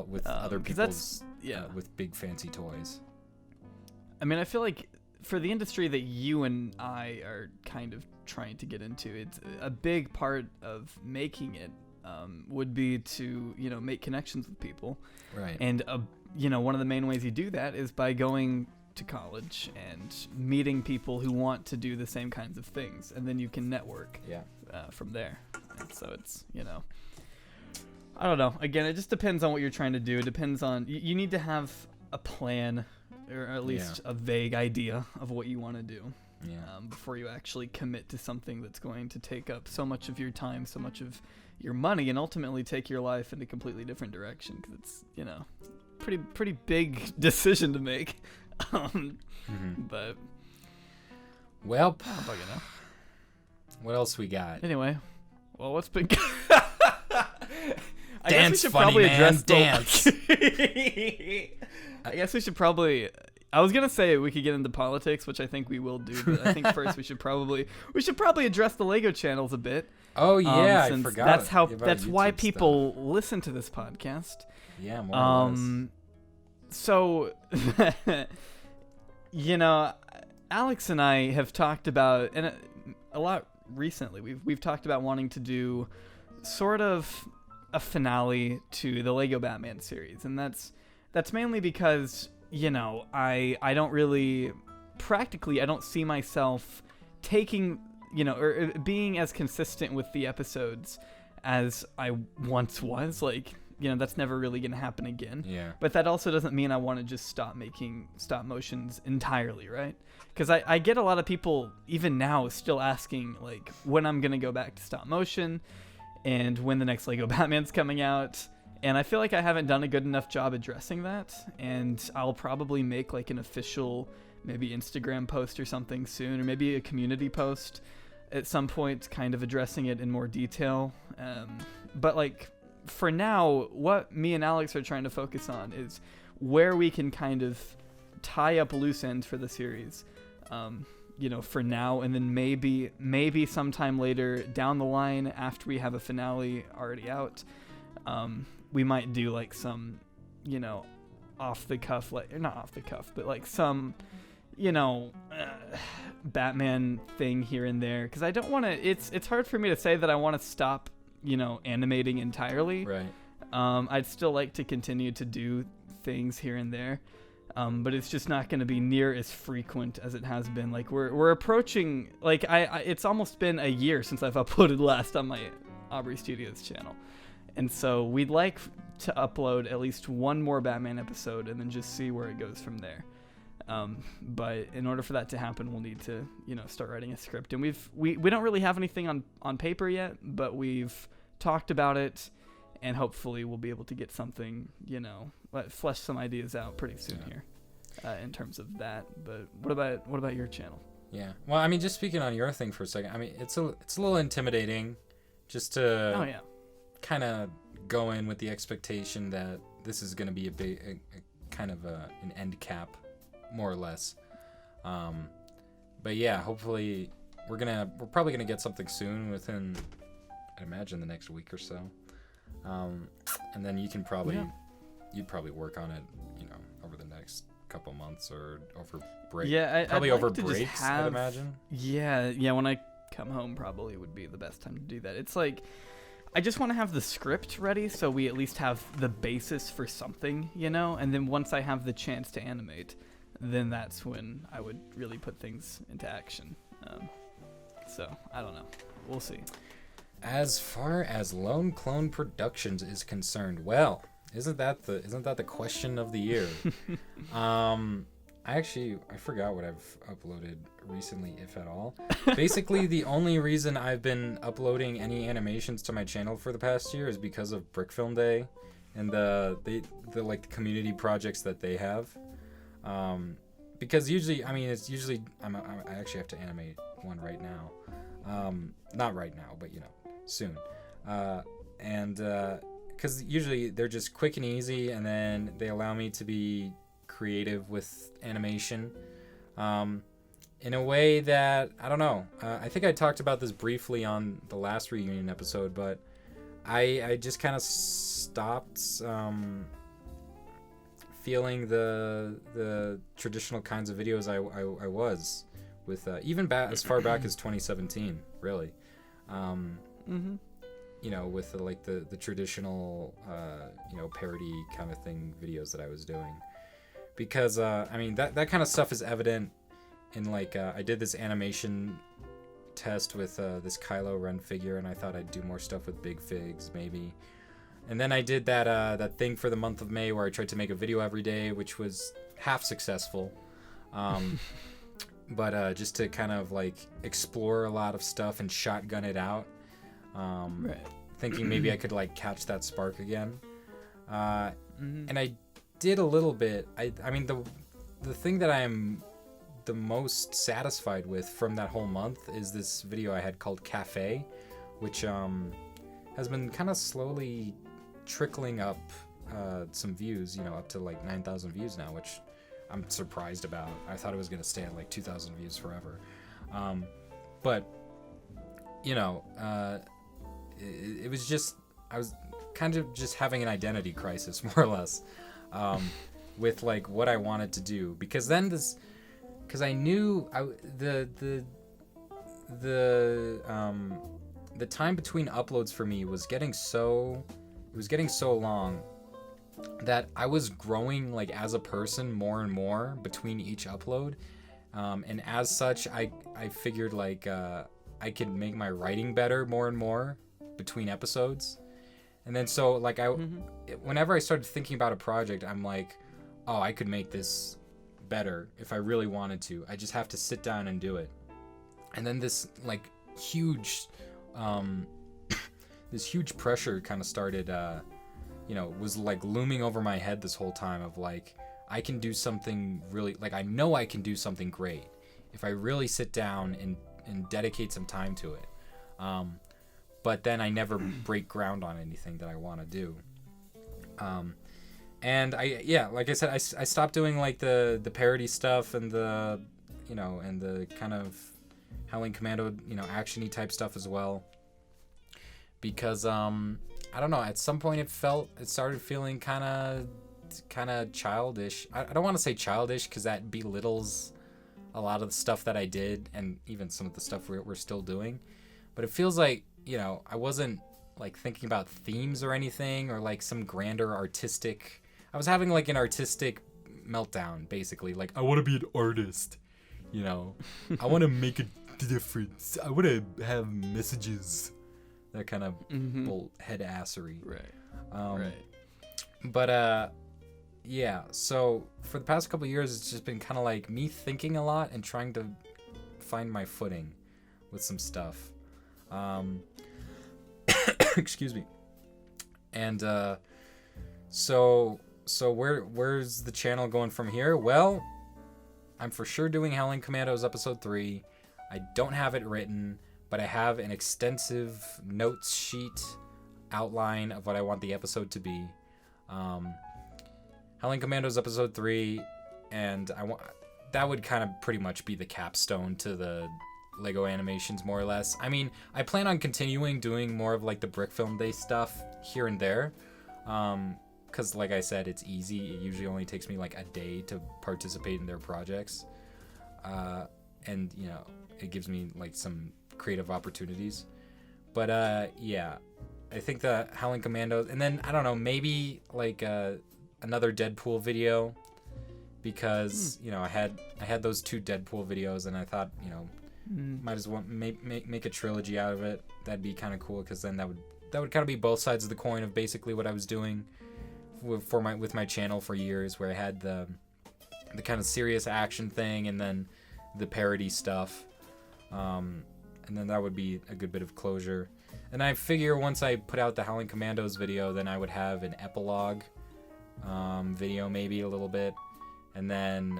with other people's, with big fancy toys. I mean, I feel like for the industry that you and I are kind of trying to get into, it's a big part of making it would be to make connections with people, right? And one of the main ways you do that is by going to college and meeting people who want to do the same kinds of things, and then you can network from there. And so it's I don't know. Again, it just depends on what you're trying to do. It depends on you need to have a plan, or at least a vague idea of what you want to do. Before you actually commit to something that's going to take up so much of your time, so much of your money, and ultimately take your life in a completely different direction, because it's pretty big decision to make. But well, I don't fucking know. What else we got? Anyway, well, what's been I dance, guess we should funny probably man, address dance. I guess we should probably. I was gonna say we could get into politics, which I think we will do, but I think first we should probably address the Lego channels a bit. Oh yeah, I forgot. That's why people listen to this podcast. Yeah, more or less. So, Alex and I have talked about, and a lot recently, we've talked about wanting to do sort of a finale to the Lego Batman series, and that's mainly because I don't really practically, I don't see myself taking or being as consistent with the episodes as I once was. Like, that's never really gonna happen again. Yeah. But that also doesn't mean I want to just stop making stop motions entirely, right? Because I get a lot of people even now still asking like when I'm gonna go back to stop motion, and when the next Lego Batman's coming out. And I feel like I haven't done a good enough job addressing that, and I'll probably make like an official maybe Instagram post or something soon, or maybe a community post at some point kind of addressing it in more detail. But like for now, what me and Alex are trying to focus on is where we can kind of tie up loose ends for the series, for now, and then maybe sometime later down the line after we have a finale already out, we might do like some, off the cuff, like not off the cuff, but like some, Batman thing here and there, because I don't want to. It's hard for me to say that I want to stop, animating entirely. Right. I'd still like to continue to do things here and there, but it's just not going to be near as frequent as it has been. Like we're approaching, like it's almost been a year since I've uploaded last on my Aubrey Studios channel, and so we'd like to upload at least one more Batman episode and then just see where it goes from there. But in order for that to happen, we'll need to, start writing a script. And we don't really have anything on paper yet, but we've talked about it, and hopefully we'll be able to get something, flesh some ideas out pretty soon here, in terms of that. But what about your channel? Yeah. Well, I mean, just speaking on your thing for a second, I mean, it's a little intimidating just to kind of go in with the expectation that this is going to be a kind of an end cap, more or less. But yeah, hopefully we're probably gonna get something soon within, I'd imagine, the next week or so. And then you'd probably work on it, over the next couple months or over break. Yeah, probably I'd over like breaks, I'd imagine. Yeah. When I come home, probably would be the best time to do that. It's like, I just want to have the script ready so we at least have the basis for something, and then once I have the chance to animate, then that's when I would really put things into action. So I don't know. We'll see. As far as Lone Clone Productions is concerned, well, isn't that the question of the year? I forgot what I've uploaded recently, if at all. Basically, the only reason I've been uploading any animations to my channel for the past year is because of Brick Film Day and the community projects that they have. Because usually, I actually have to animate one right now. Not right now, but soon. Because usually they're just quick and easy, and then they allow me to be creative with animation, in a way that, I don't know. I think I talked about this briefly on the last reunion episode, but I just kind of stopped, feeling the traditional kinds of videos I was with, even as far back as 2017, really. With the traditional parody kind of thing videos that I was doing, because that kind of stuff is evident in I did this animation test with this Kylo Ren figure, and I thought I'd do more stuff with Big Figs maybe. And then I did that thing for the month of May where I tried to make a video every day, which was half successful. But just to kind of explore a lot of stuff and shotgun it out. Right. Thinking maybe I could catch that spark again. And I did a little bit. I mean, the thing that I am the most satisfied with from that whole month is this video I had called Cafe, which has been kind of slowly trickling up some views, up to 9,000 views now, which I'm surprised about. I thought it was going to stay at 2,000 views forever. But it was just, I was kind of just having an identity crisis, more or less, with what I wanted to do, because I knew the time between uploads for me was getting so long that I was growing as a person more and more between each upload, and as such I figured I could make my writing better more and more between episodes. And then so whenever I started thinking about a project, I'm oh, I could make this better if I really wanted to. I just have to sit down and do it. And then this huge this huge pressure kind of started was looming over my head this whole time of I can do something really, like, I know I can do something great if I really sit down and dedicate some time to it. But then I never break ground on anything that I want to do. And like I said, I stopped doing like the parody stuff and the, and the kind of Howling Commando, action-y type stuff as well. Because, I don't know, at some point it started feeling kind of childish. I don't want to say childish because that belittles a lot of the stuff that I did and even some of the stuff we're still doing. But it feels like, I wasn't like thinking about themes or anything or like some grander artistic. I was having like an artistic meltdown, basically. Like, I want to be an artist, I want to make a difference. I want to have messages. That kind of head assery. Right. Right. But yeah. So for the past couple of years, it's just been kind of like me thinking a lot and trying to find my footing with some stuff. Excuse me. And so where's the channel going from here? Well, I'm for sure doing Howling Commandos episode 3. I don't have it written, but I have an extensive notes sheet outline of what I want the episode to be. Howling Commandos episode 3, and that would kind of pretty much be the capstone to the Lego animations, more or less. I mean, I plan on continuing doing more of like the brick film day stuff here and there, because like I said, it's easy. It usually only takes me like a day to participate in their projects, and it gives me like some creative opportunities. But yeah, I think the Howling Commandos, and then I don't know, maybe like another Deadpool video, because I had those 2 Deadpool videos, and I thought might as well make a trilogy out of it. That'd be kind of cool, because then that would kind of be both sides of the coin of basically what I was doing with my channel for years, where I had the kind of serious action thing and then the parody stuff, and then that would be a good bit of closure. And I figure once I put out the Howling Commandos video, then I would have an epilogue video, maybe a little bit, and then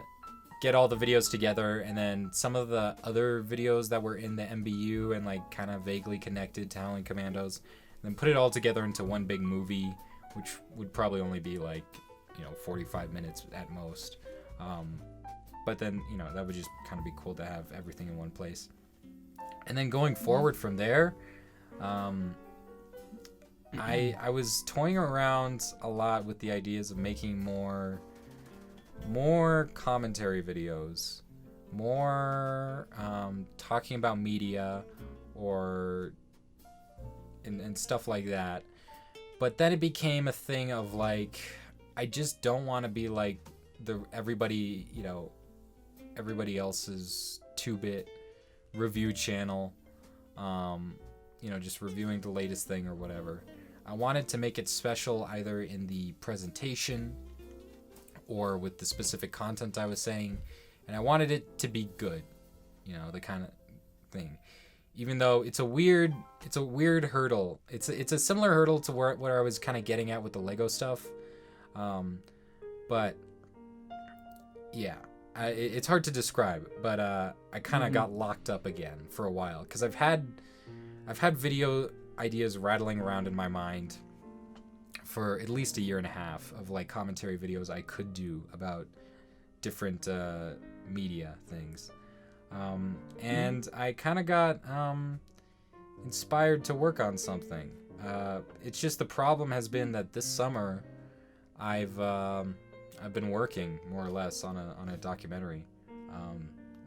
get all the videos together, and then some of the other videos that were in the MBU and like kind of vaguely connected to Howling Commandos, and then put it all together into one big movie, which would probably only be like 45 minutes at most. But then that would just kind of be cool to have everything in one place. And then going forward from there, I was toying around a lot with the ideas of making more commentary videos, more talking about media or and stuff like that. But then it became a thing of like, I just don't want to be like everybody else's 2-bit review channel, just reviewing the latest thing or whatever. I wanted to make it special either in the presentation or with the specific content I was saying, and I wanted it to be good, the kind of thing. Even though it's a weird hurdle. It's a similar hurdle to what I was kind of getting at with the Lego stuff, but yeah, it's hard to describe. But I kind of got locked up again for a while, because I've had video ideas rattling around in my mind for at least a year and a half of like commentary videos I could do about different media things. And I kind of got inspired to work on something. It's just the problem has been that this summer I've been working more or less on a documentary,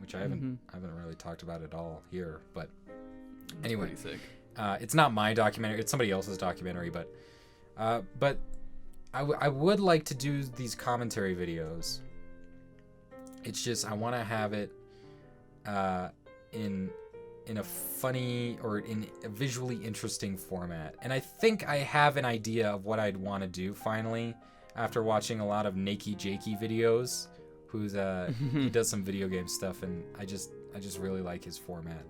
which I haven't really talked about at all here. But anyway, it's not my documentary; it's somebody else's documentary. But I would like to do these commentary videos. It's just I want to have it in a funny or in a visually interesting format. And I think I have an idea of what I'd want to do finally, after watching a lot of Nakey Jakey videos, who's he does some video game stuff, and I just really like his format.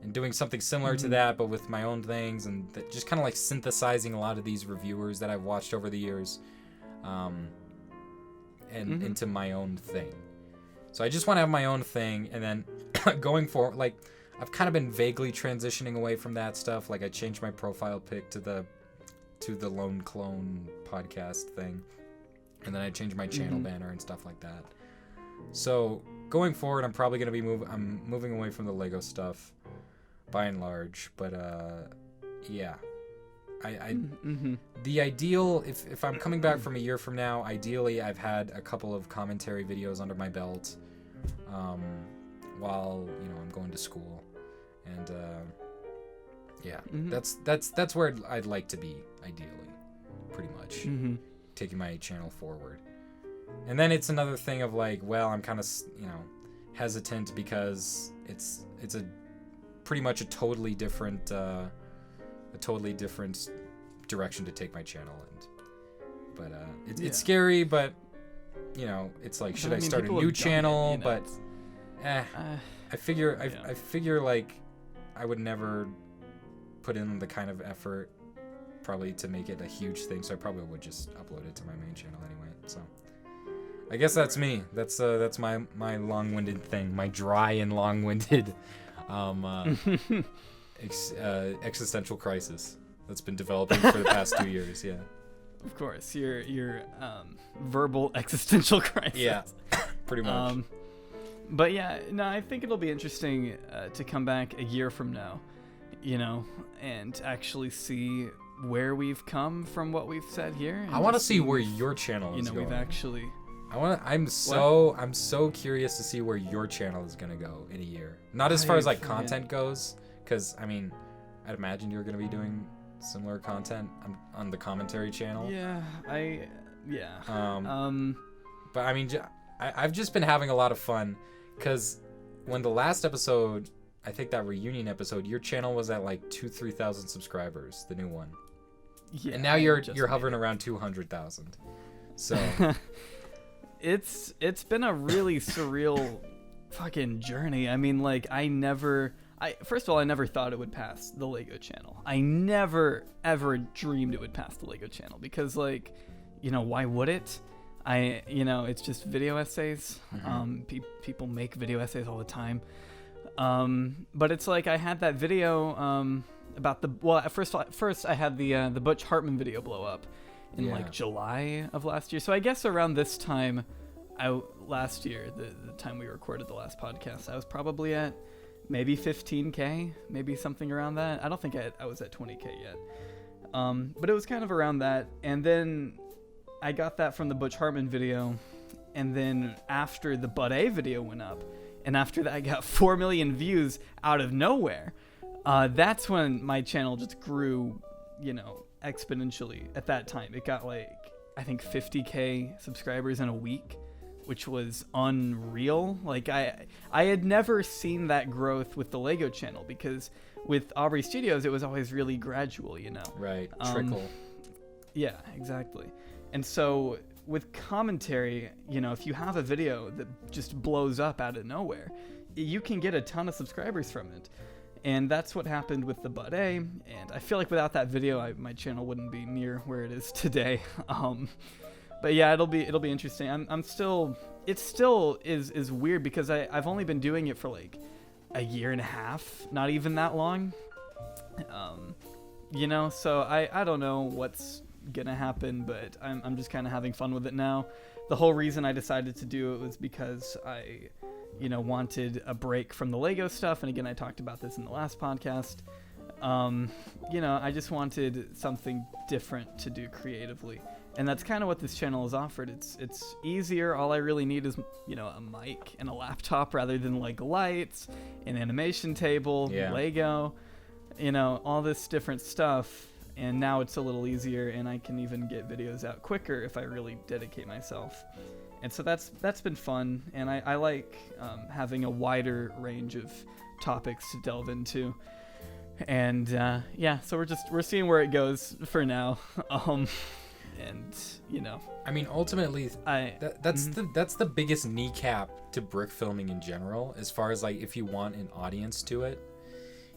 And doing something similar to that, but with my own things, and just kind of like synthesizing a lot of these reviewers that I've watched over the years, and into my own thing. So I just want to have my own thing, and then going forward, like, I've kind of been vaguely transitioning away from that stuff. Like, I changed my profile pic to the Lone Clone podcast thing, and then I changed my channel banner and stuff like that. So going forward, I'm probably gonna be moving away from the Lego stuff, by and large. But yeah, the ideal, if I'm coming back from a year from now, ideally I've had a couple of commentary videos under my belt, while I'm going to school, and yeah, that's where I'd like to be ideally, pretty much, taking my channel forward. And then it's another thing of like, well, I'm kind of hesitant because it's a pretty much a totally different direction to take my channel in. But it's scary, but it's like, should I start a new channel? But I figure like I would never put in the kind of effort probably to make it a huge thing, so I probably would just upload it to my main channel anyway. So I guess that's me. That's my long-winded thing, my dry and long-winded existential crisis that's been developing for the past 2 years. Yeah. Of course, your verbal existential crisis. Yeah, pretty much. But yeah, no, I think it'll be interesting to come back a year from now, and actually see where we've come from what we've said here. I want to see where your channel is going. We've actually. I'm so curious to see where your channel is gonna go in a year. Not as far as like content goes, because I mean, I'd imagine you're gonna be doing similar content on the commentary channel. Yeah, But I mean, I've just been having a lot of fun, because when the last episode, I think that reunion episode, your channel was at like 2,000-3,000 subscribers, the new one. Yeah. And now you're hovering around 200,000. So it's been a really surreal fucking journey. I mean, like, first of all, I never thought it would pass the Lego channel. I never ever dreamed it would pass the Lego channel, because like, why would it? It's just video essays. People make video essays all the time. But it's like, I had that video about first I had the Butch Hartman video blow up in like July of last year. So I guess around this time, last year, the time we recorded the last podcast, I was probably at maybe 15K, maybe something around that. I don't think I was at 20K yet. But it was kind of around that. And then I got that from the Butch Hartman video. And then after the Bud A video went up, and after that I got 4 million views out of nowhere, that's when my channel just grew, exponentially. At that time, it got like, I think 50K subscribers in a week, which was unreal. Like, I had never seen that growth with the Lego channel, because with Aubrey Studios it was always really gradual, Right, trickle. Yeah, exactly. And so with commentary, if you have a video that just blows up out of nowhere, you can get a ton of subscribers from it. And that's what happened with the Bud A, and I feel like without that video, my channel wouldn't be near where it is today. But yeah, it'll be interesting. It still is weird, because I've only been doing it for like a year and a half, not even that long. So I don't know what's gonna happen, but I'm just kind of having fun with it now. The whole reason I decided to do it was because I wanted a break from the Lego stuff, and again, I talked about this in the last podcast. I just wanted something different to do creatively, and that's kind of what this channel has offered. It's easier. All I really need is a mic and a laptop, rather than like lights, an animation table, Lego, all this different stuff. And now it's a little easier, and I can even get videos out quicker if I really dedicate myself. And so that's been fun, and I like having a wider range of topics to delve into. And so we're seeing where it goes for now. I mean, ultimately, that's the biggest kneecap to brick filming in general, as far as like if you want an audience to it,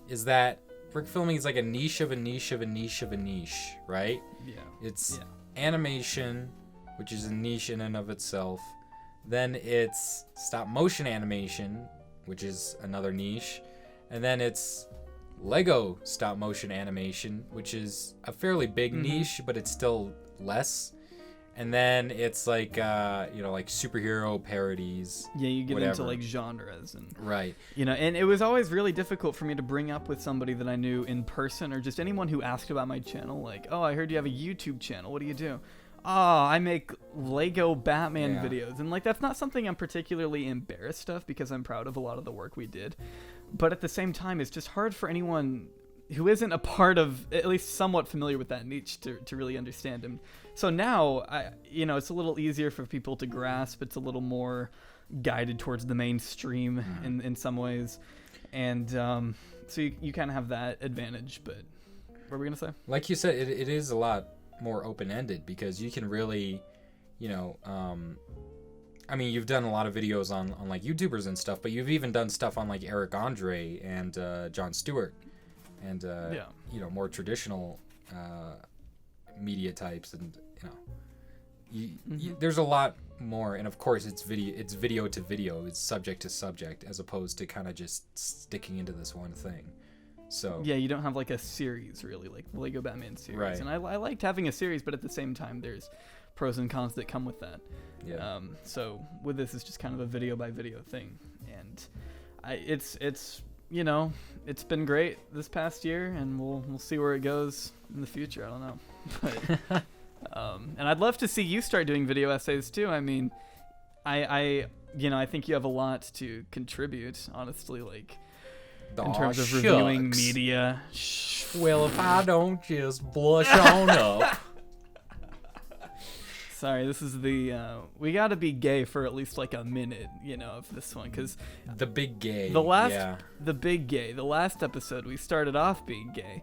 is that brick filming is like a niche of a niche of a niche of a niche, right? Yeah. It's animation, which is a niche in and of itself. Then it's stop motion animation, which is another niche. And then it's Lego stop motion animation, which is a fairly big niche, but it's still less. And then it's like like superhero parodies. Yeah, you get whatever. into like genres and right. And it was always really difficult for me to bring up with somebody that I knew in person or just anyone who asked about my channel, like, oh, I heard you have a YouTube channel. What do you do? Oh, I make Lego Batman videos. And like that's not something I'm particularly embarrassed of because I'm proud of a lot of the work we did. But at the same time, it's just hard for anyone who isn't a part of, at least somewhat familiar with that niche to really understand him. So now, it's a little easier for people to grasp. It's a little more guided towards the mainstream in some ways. And so you kind of have that advantage. But what were we going to say? Like you said, it is a lot more open-ended because you can really, you've done a lot of videos on like YouTubers and stuff, but you've even done stuff on like Eric Andre and Jon Stewart and, more traditional media types. And, there's a lot more. And of course it's video to video, it's subject to subject, as opposed to kind of just sticking into this one thing. So yeah, you don't have like a series really, like Lego Batman series. Right. And I liked having a series, but at the same time, there's pros and cons that come with that. Yeah. So with this, it's just kind of a video by video thing, and it's been great this past year, and we'll see where it goes in the future. I don't know, but and I'd love to see you start doing video essays too. I mean, I think you have a lot to contribute, honestly, like. In terms of reviewing media. Well, if I don't just blush on up. Sorry, this is we gotta be gay for at least like a minute, of this one, because the big gay. The big gay. The last episode we started off being gay.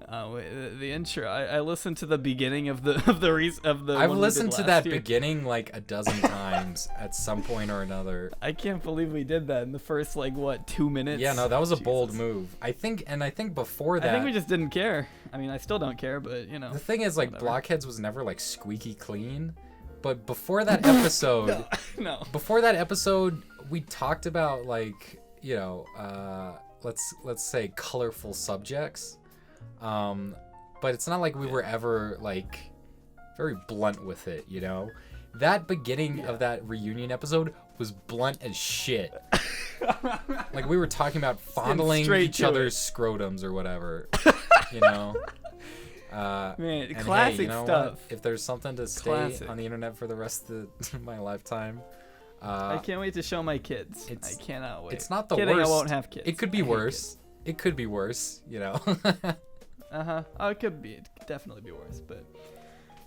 The intro. I listened to the beginning of the I've listened to that year. beginning like a dozen times at some point or another. I can't believe we did that in the first 2 minutes. Yeah, no, that was a bold move. I think before that, I think we just didn't care. I mean, I still don't care, but The thing is, like, whatever. Blockheads was never like squeaky clean, but before that episode, no. Before that episode, we talked about like let's say colorful subjects. But it's not like we were ever like very blunt with it, That beginning of that reunion episode was blunt as shit. Like we were talking about fondling each other's scrotums or whatever, Man, classic stuff. What? If there's something to stay on the internet for the rest of my lifetime, I can't wait to show my kids. I cannot wait. It's not the Kidding, worst. I won't have kids. It could be worse. It could be worse, Oh, it could be. It could definitely be worse. But,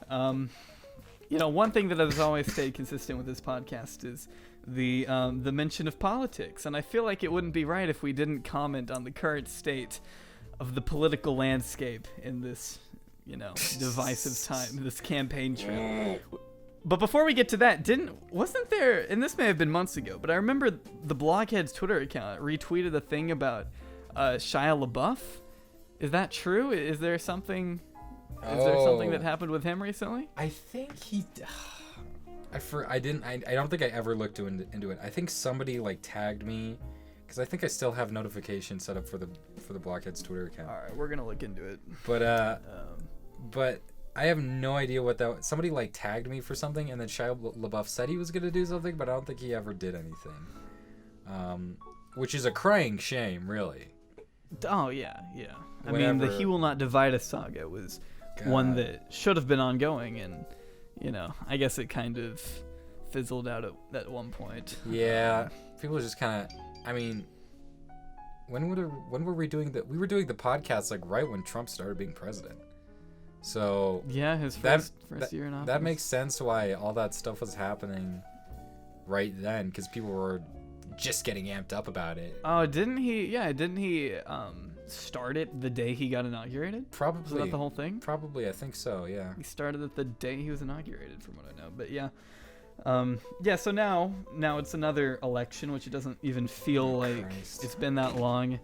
one thing that has always stayed consistent with this podcast is the mention of politics. And I feel like it wouldn't be right if we didn't comment on the current state of the political landscape in this, divisive time, this campaign trail. But before we get to that, wasn't there, and this may have been months ago, but I remember the Blockheads Twitter account retweeted a thing about Shia LaBeouf. Is that true? Is there something that happened with him recently? I think he. I don't think I ever looked into it. I think somebody like tagged me, because I think I still have notifications set up for the Blockheads Twitter account. All right, we're gonna look into it. But I have no idea what that. Somebody like tagged me for something, and then Shia LaBeouf said he was gonna do something, but I don't think he ever did anything. Which is a crying shame, really. Oh yeah. I mean, the "He Will Not Divide Us" saga was one that should have been ongoing, and I guess it kind of fizzled out at one point. Yeah, people just kind of. I mean, when were we doing that? We were doing the podcast like right when Trump started being president. So yeah, his first year in office. That makes sense why all that stuff was happening right then, because people were just getting amped up about it. Oh, didn't he start it the day he got inaugurated? Probably. Was that the whole thing? Probably, I think so, yeah. He started it the day he was inaugurated, from what I know. But yeah. So now it's another election, which it doesn't even feel it's been that long.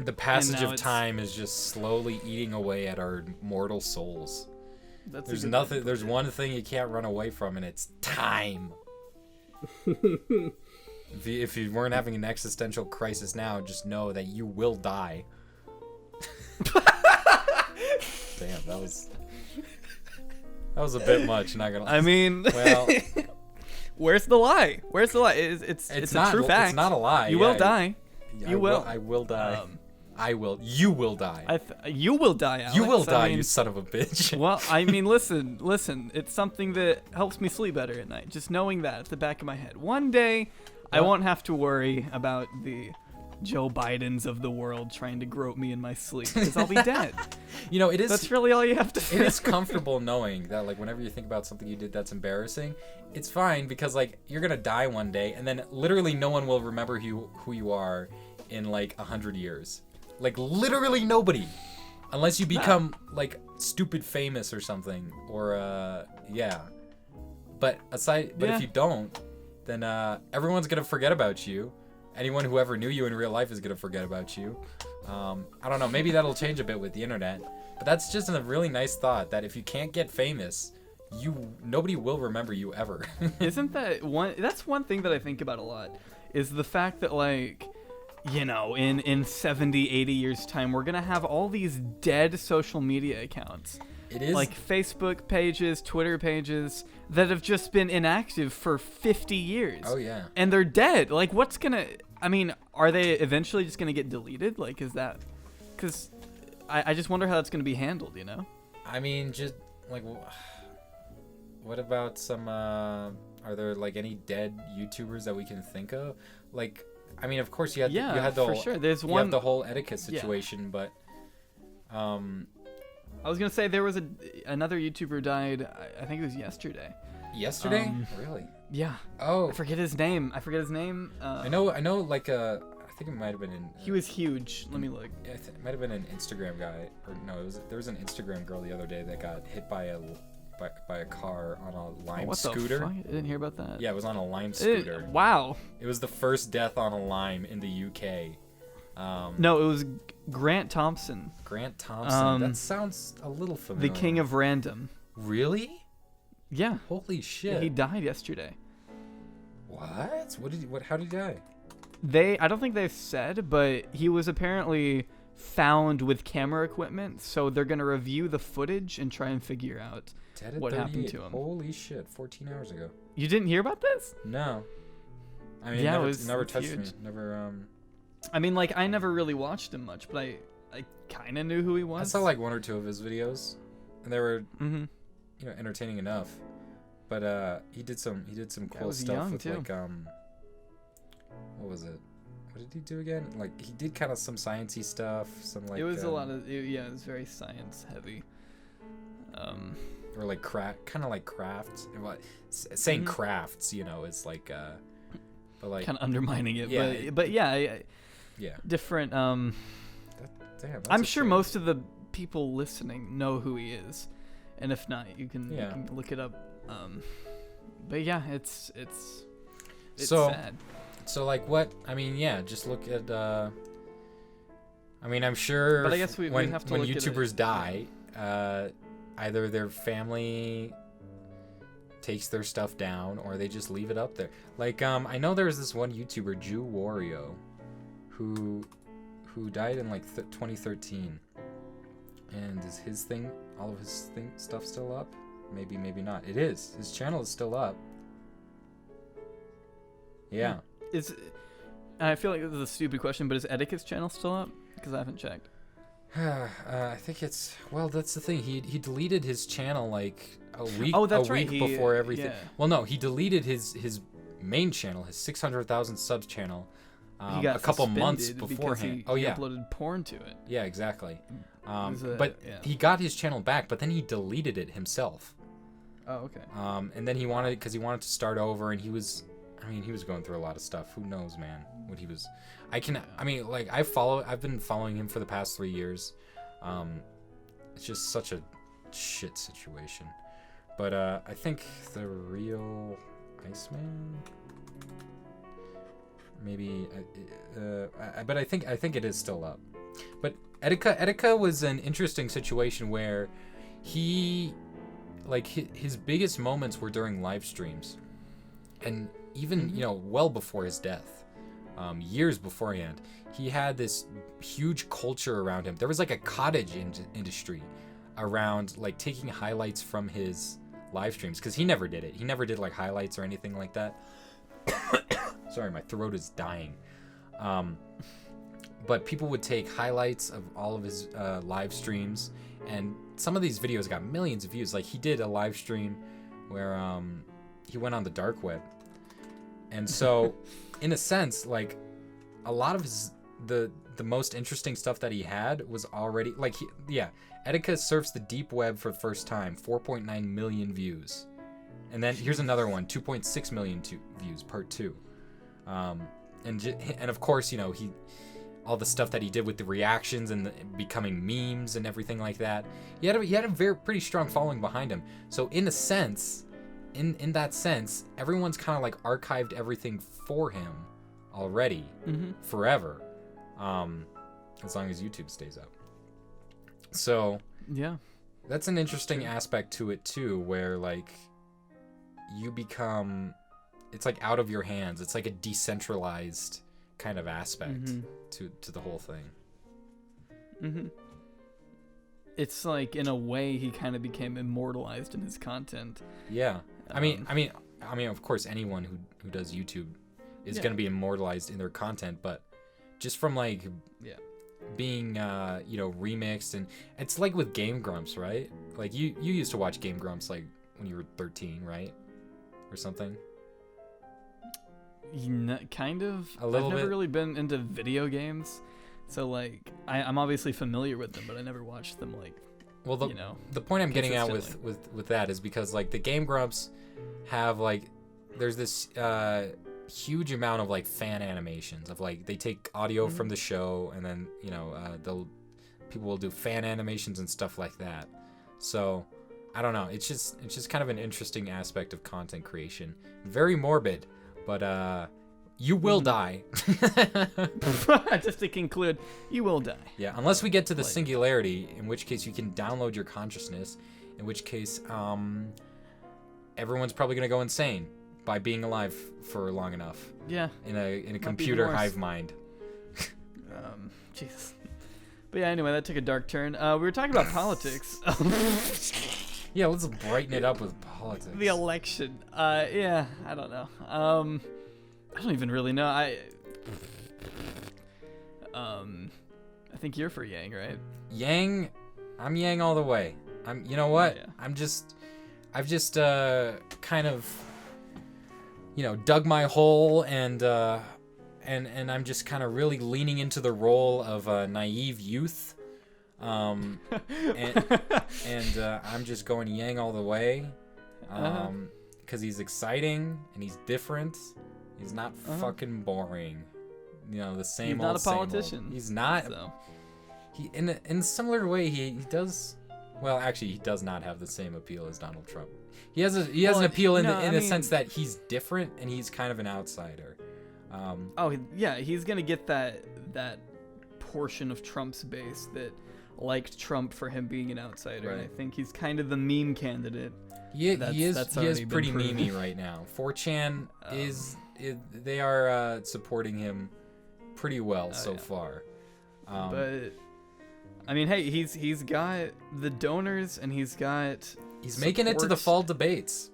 The passage of time is just slowly eating away at our mortal souls. That's There's nothing. There's one thing you can't run away from, and it's time. If you weren't having an existential crisis now, just know that you will die. Damn, that was a bit much. Not gonna. I mean, well, where's the lie? Where's the lie? It's not, a true fact. It's not a lie. You will die. You will. I will die. I will. You will die. You will die, Alex. You will die, you son of a bitch. Well, I mean, listen. It's something that helps me sleep better at night. Just knowing that at the back of my head. One day, I won't have to worry about the Joe Bidens of the world trying to grope me in my sleep because I'll be dead. You know, it is. That's really all you have to say. It is comfortable knowing that, like, whenever you think about something you did that's embarrassing, it's fine because, like, you're gonna die one day, and then literally no one will remember who you are in like 100 years. Like, literally nobody. Unless you become, like, stupid famous or something. Or, yeah. But if you don't, then everyone's going to forget about you. Anyone who ever knew you in real life is going to forget about you. I don't know. Maybe that'll change a bit with the internet. But that's just a really nice thought, that if you can't get famous, nobody will remember you ever. Isn't that one? That's one thing that I think about a lot, is the fact that, like, you know, in 70, 80 years' time, we're going to have all these dead social media accounts. It is. Like Facebook pages, Twitter pages, that have just been inactive for 50 years. Oh, yeah. And they're dead. Like, what's going to... I mean, are they eventually just going to get deleted? Like, is that... Because I just wonder how that's going to be handled, you know? I mean, just, like... What about some... Are there, like, any dead YouTubers that we can think of? Like... I mean, of course, you had the whole, sure. There's you one, have the whole etiquette situation, but I was gonna say there was another YouTuber died. I think it was yesterday. Yesterday? Really? Yeah. Oh, I forget his name. I know. Like I think it might have been in. He was huge. Let me look. It might have been an Instagram guy, or no, there was an Instagram girl the other day that got hit by a car on a Lime scooter. The fuck? I didn't hear about that. Yeah, it was on a Lime scooter. Wow. It was the first death on a Lime in the UK. No, it was Grant Thompson. Grant Thompson. That sounds a little familiar. The king of random. Really? Yeah. Holy shit. Yeah, he died yesterday. What? How did he die? I don't think they've said, but he was apparently found with camera equipment, so they're going to review the footage and try and figure out what happened to him. Holy shit, 14 hours ago. You didn't hear about this? No. I mean, yeah, it never touched huge. me. Never, I mean, like, I never really watched him much, but I kind of knew who he was. I saw, like, one or two of his videos, and they were, mm-hmm. you know, entertaining enough. But, he did some cool stuff with, like, what was it? What did he do again? Like, he did kind of some sciencey stuff, some, like... It was a lot of... it was very science-heavy. Or, like, kind of like crafts. Saying crafts, you know, is, like, but, like... kind of undermining it, yeah, but yeah. Yeah. Different, damn, I'm sure most of the people listening know who he is. And if not, you can look it up. But yeah, it's sad. So, like, what? I mean, yeah, just look at. I mean, I'm sure. But I guess we when have to when look YouTubers at die, either their family takes their stuff down, or they just leave it up there. Like, I know there was this one YouTuber, Jew Wario, who died in like 2013, and is his thing, all of his stuff still up? Maybe not. It is. His channel is still up. Yeah. I feel like this is a stupid question, but is Etiquette's channel still up? Because I haven't checked. I think it's... Well, that's the thing. He deleted his channel like a week, right. Before everything. Yeah. Well, no, he deleted his main channel, his 600,000 subs channel, he got a couple months beforehand. He uploaded porn to it. Yeah, exactly. But he got his channel back, but then he deleted it himself. Oh, okay. And then he wanted to start over, and he was going through a lot of stuff. Who knows, man, what he was. I mean, like, I've been following him for the past 3 years. It's just such a shit situation. But I think the real Iceman, maybe. But I think it is still up. But Etika was an interesting situation where he like his biggest moments were during live streams, and even well before his death, years beforehand, he had this huge culture around him. There was like a cottage industry around like taking highlights from his live streams, because he never did it. He never did like highlights or anything like that. Sorry, my throat is dying. But people would take highlights of all of his live streams, and some of these videos got millions of views. Like he did a live stream where he went on the dark web, and so in a sense, like a lot of the most interesting stuff that he had was already like Etika surfs the deep web for the first time, 4.9 million views, and then here's another one, 2.6 million views, part 2, and of course all the stuff that he did with the reactions and becoming memes and everything like that. He had a pretty strong following behind him. So in a sense, in that sense, everyone's kind of like archived everything for him already forever, as long as YouTube stays up. So yeah, that's an interesting aspect to it too, where like you become, it's like out of your hands. It's like a decentralized kind of aspect to the whole thing. It's like in a way he kind of became immortalized in his content. Yeah. I mean of course anyone who does YouTube is going to be immortalized in their content, but just from like being remixed, and it's like with Game Grumps, right? Like you used to watch Game Grumps like when you were 13, right? Or something. Kind of. A little I've never bit. really been into video games, so like I'm obviously familiar with them, but I never watched them like. Well, the point I'm getting at with that is because like the Game Grumps have like, there's this huge amount of like fan animations of like they take audio from the show, and then people will do fan animations and stuff like that. So I don't know. It's just kind of an interesting aspect of content creation. Very morbid. But you will die. Just to conclude, you will die. Yeah, unless we get to the singularity, in which case you can download your consciousness, in which case everyone's probably gonna go insane by being alive for long enough. Yeah. In a computer hive mind. Jesus. But yeah, anyway, that took a dark turn. We were talking about politics. Yeah, let's brighten it up with politics. The election. Yeah, I don't know. I don't even really know. I think you're for Yang, right? Yang, I'm Yang all the way. You know what? Yeah. I've just kind of, dug my hole, and I'm just kind of really leaning into the role of a naive youth. And I'm just going Yang all the way, because he's exciting and he's different. He's not fucking boring. The same old. He's not a politician. He's not. So. He in a similar way he does. Well, actually, he does not have the same appeal as Donald Trump. He has an appeal in the sense that he's different and he's kind of an outsider. He's gonna get that portion of Trump's base that liked Trump for him being an outsider. Right. And I think he's kind of the meme candidate. He is pretty memey right now. 4chan they are supporting him pretty well so far. But I mean, hey, he's got the donors, and he's making it to the fall debates.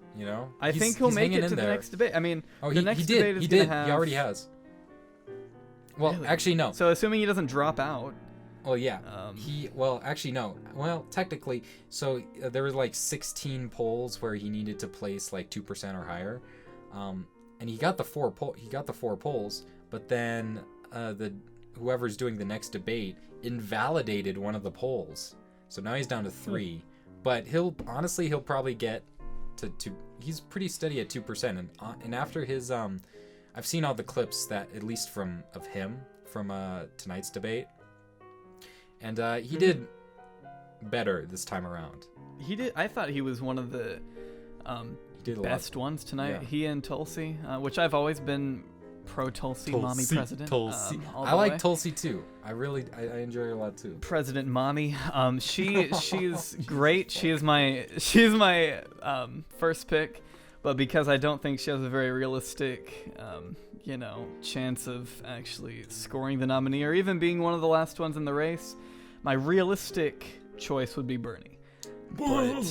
I think he'll make it to the next debate. I mean, the next debate is gonna have... He already has. Well, really? Actually, no. So assuming he doesn't drop out. Well, yeah. Actually, no. Well, technically, so there were like 16 polls where he needed to place like 2% or higher, and he got the four polls. But then whoever's doing the next debate invalidated one of the polls, so now he's down to 3. But he'll probably get to 2. He's pretty steady at 2%, and after his I've seen all the clips that at least from tonight's debate. And he did better this time around. He did. I thought he was one of the best ones tonight. Yeah. He and Tulsi, which I've always been pro Tulsi mommy president. Tulsi. All I the like way. Tulsi too. I enjoy her a lot too. President mommy. She's great. She's my first pick, but because I don't think she has a very realistic chance of actually scoring the nominee or even being one of the last ones in the race, my realistic choice would be Bernie. But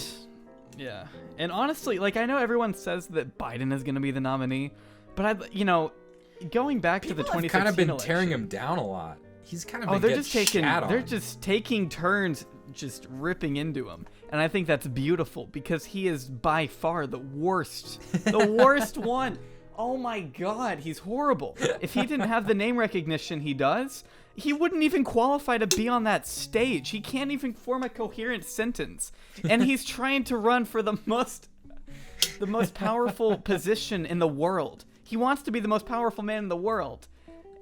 yeah, and honestly, like, I know everyone says that Biden is going to be the nominee, but going back to the 2016 kind of been election, tearing him down a lot. He's kind of been they're just taking taking turns just ripping into him, and I think that's beautiful because he is by far the worst one. Oh my god, he's horrible. If he didn't have the name recognition he does, he wouldn't even qualify to be on that stage. He can't even form a coherent sentence, and he's trying to run for the most powerful position in the world. He wants to be the most powerful man in the world.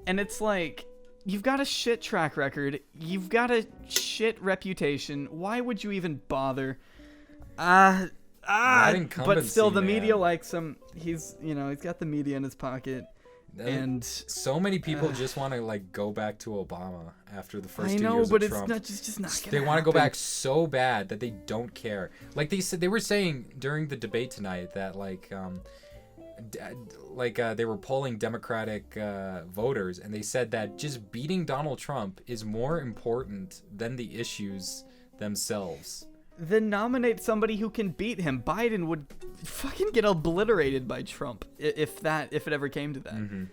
And it's like, you've got a shit track record. You've got a shit reputation. Why would you even bother? But still, the media likes him. He's got the media in his pocket. And so many people just want to like go back to Obama after the first 2 years of Trump. I know, but it's just not gonna They want to go happen. back so bad that they don't care. Like they were saying during the debate tonight that they were polling Democratic voters, and they said that just beating Donald Trump is more important than the issues themselves. Then nominate somebody who can beat him. Biden would fucking get obliterated by Trump if it ever came to that. Mm-hmm.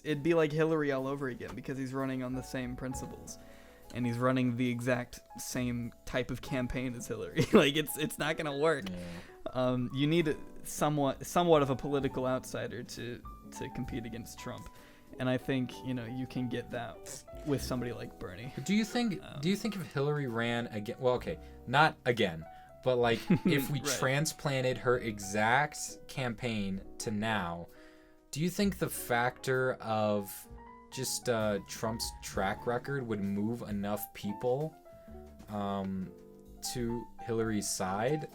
It'd be like Hillary all over again because he's running on the same principles, and he's running the exact same type of campaign as Hillary. Like it's not gonna work. Yeah. You need somewhat of a political outsider to compete against Trump, and I think you can get that with somebody like Bernie. Do you think if Hillary ran again? Well, okay, not again, but like if we Right. transplanted her exact campaign to now, do you think the factor of just Trump's track record would move enough people to Hillary's side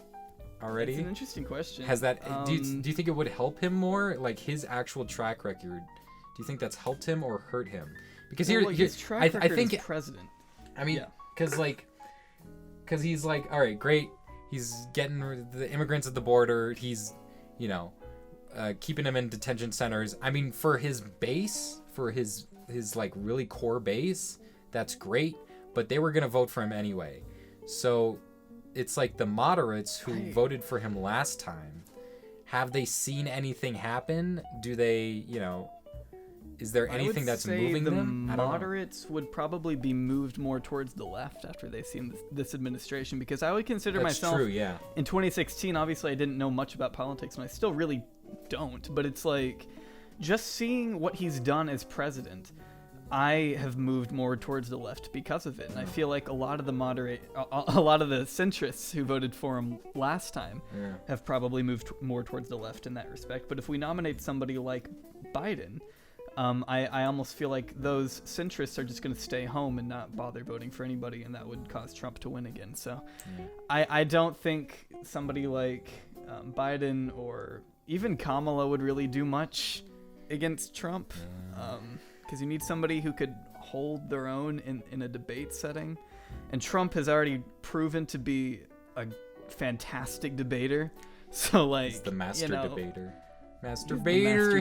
already? It's an interesting question. Has that? Do you think it would help him more? Like his actual track record, do you think that's helped him or hurt him? Because his track record I think as president. I mean, Yeah. because he's like, all right, great. He's getting the immigrants at the border. He's, keeping them in detention centers. I mean, for his base, for his like really core base, that's great. But they were gonna vote for him anyway. So it's like the moderates who voted for him last time. Have they seen anything happen? Do they, is there anything that's moving them? The moderates would probably be moved more towards the left after they've seen this administration, because I would consider myself. True, yeah. In 2016, obviously, I didn't know much about politics, and I still really don't. But it's like, just seeing what he's done as president, I have moved more towards the left because of it, and I feel like a lot of the centrists who voted for him last time have probably moved more towards the left in that respect. But if we nominate somebody like Biden, I almost feel like those centrists are just going to stay home and not bother voting for anybody, and that would cause Trump to win again. So I don't think somebody like Biden or even Kamala would really do much against Trump, because you need somebody who could hold their own in a debate setting. And Trump has already proven to be a fantastic debater. So, like, he's the master debater. Master debater.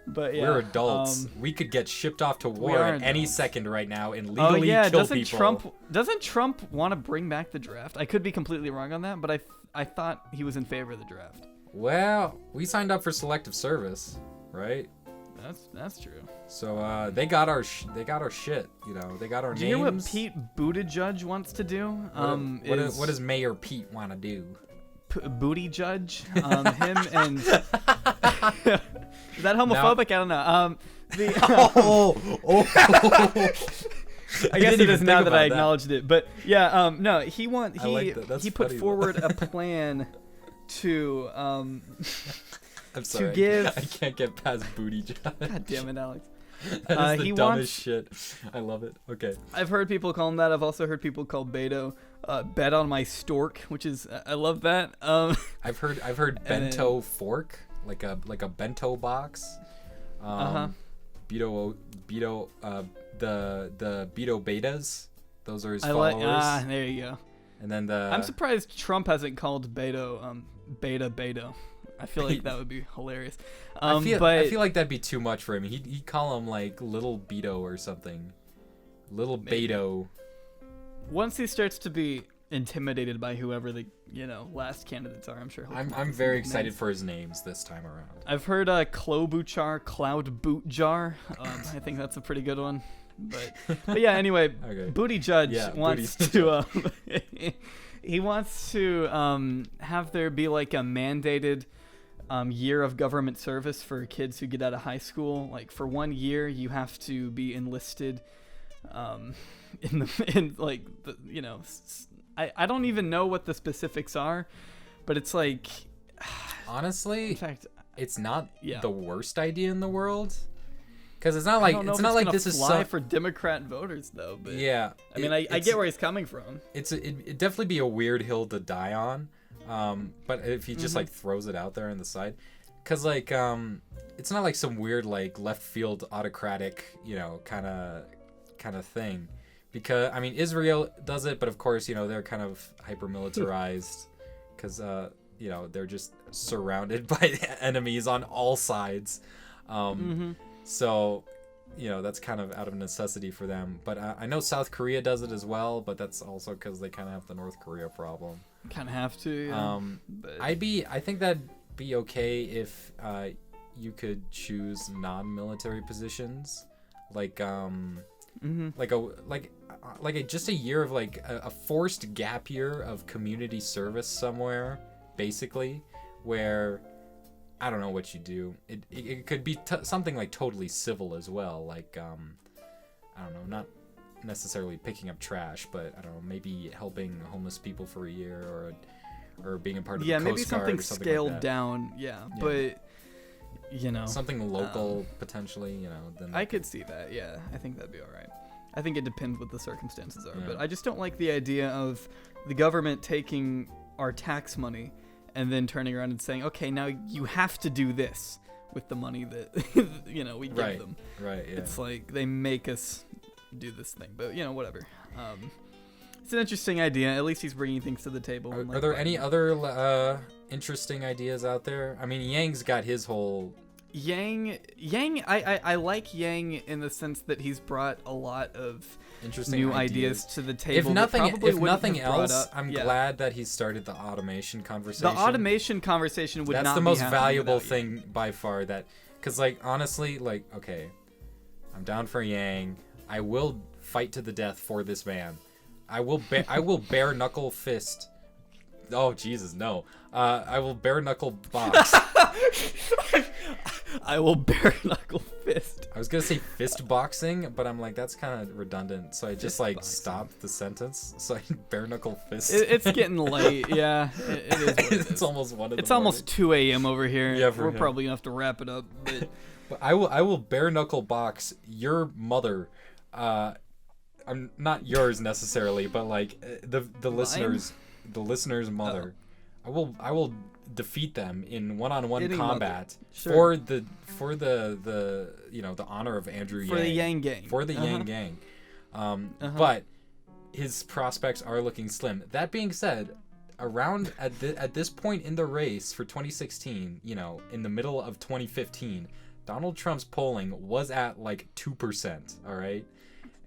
But yeah, we're adults. We could get shipped off to war at any second right now and legally kill people. Doesn't Trump want to bring back the draft? I could be completely wrong on that, but I thought he was in favor of the draft. Well, we signed up for selective service, right? That's true. So they got our shit. They got our names. Do you hear what Pete Buttigieg wants to do? What does Mayor Pete want to do? Booty judge, him and is that homophobic? I don't know. I guess it is now that I acknowledged it. But yeah, no, he put forward a plan to I'm sorry, to give. I can't get past booty judge. God damn it, Alex. That is the dumbest shit. I love it. Okay. I've heard people call him that. I've also heard people call Beto. Bet on my stork, which is I love that. I've heard bento fork, like a bento box. Beto the Beto betas. Those are his followers. There you go. And then I'm surprised Trump hasn't called Beto Beto. I feel like that would be hilarious. I feel like that'd be too much for him. He'd call him like Little Beto or something. Little Beto. Once he starts to be intimidated by whoever the last candidates are, I'm sure I'm very excited for his names this time around. I've heard Klobuchar, Cloud Boot Jar. I think that's a pretty good one. But yeah, anyway, okay. Booty Judge wants to he wants to have there be like a mandated year of government service for kids who get out of high school. Like for 1 year, you have to be enlisted. I don't even know what the specifics are, but it's like, honestly, in fact, it's not the worst idea in the world. Because it's not like this is fly for Democrat voters though. But yeah, I mean, I get where he's coming from. It'd definitely be a weird hill to die on. But if he just like throws it out there on the side, because like it's not like some weird like left field autocratic kind of thing. Because I mean Israel does it, but of course they're kind of hyper militarized because they're just surrounded by enemies on all sides. So, that's kind of out of necessity for them. But I know South Korea does it as well, but that's also because they kind of have the North Korea problem. Kind of have to. Yeah. But I think that'd be okay if you could choose non-military positions, like just a year of like a forced gap year of community service somewhere, basically, where. I don't know what you do. It could be something like totally civil as well, like I don't know, not necessarily picking up trash, but I don't know, maybe helping homeless people for a year or being a part of the Coast maybe Guard something or something scaled like that. down. Yeah, but something local potentially. Then I could see that. Yeah, I think that'd be all right. I think it depends what the circumstances are, Yeah. but I just don't like the idea of the government taking our tax money and then turning around and saying, okay, now you have to do this with the money that we give them. Right. Yeah. It's like they make us do this thing, but whatever. It's an interesting idea. At least he's bringing things to the table. Are there any other interesting ideas out there? I mean, Yang's got his whole. Yang. I like Yang in the sense that he's brought a lot of interesting new ideas to the table. If nothing else, I'm Yeah. glad that he started the automation conversation. The automation conversation would That's not the be most happening valuable without thing by far. That because like honestly, like okay, I'm down for Yang. I will fight to the death for this man. I will bare knuckle fist. Oh Jesus, no! I will bare knuckle box. I will bare knuckle fist. I was gonna say fist boxing, but I'm like that's kind of redundant, so I just like boxing. stopped the sentence. So I bare knuckle fist. It's getting late. Yeah, it is. What it It's is. almost 1 in the It's morning. almost 2 a.m. over here. Yeah, for we're him. probably gonna have to wrap it up. But But I will bare knuckle box your mother. I'm not yours necessarily, but like the listeners' mother. Oh. I will defeat them in one-on-one Any combat Sure. for the the honor of Andrew for Yang. the Yang gang. For the Yang gang. But his prospects are looking slim. That being said, around at this point in the race for 2016, in the middle of 2015, Donald Trump's polling was at like 2%, all right?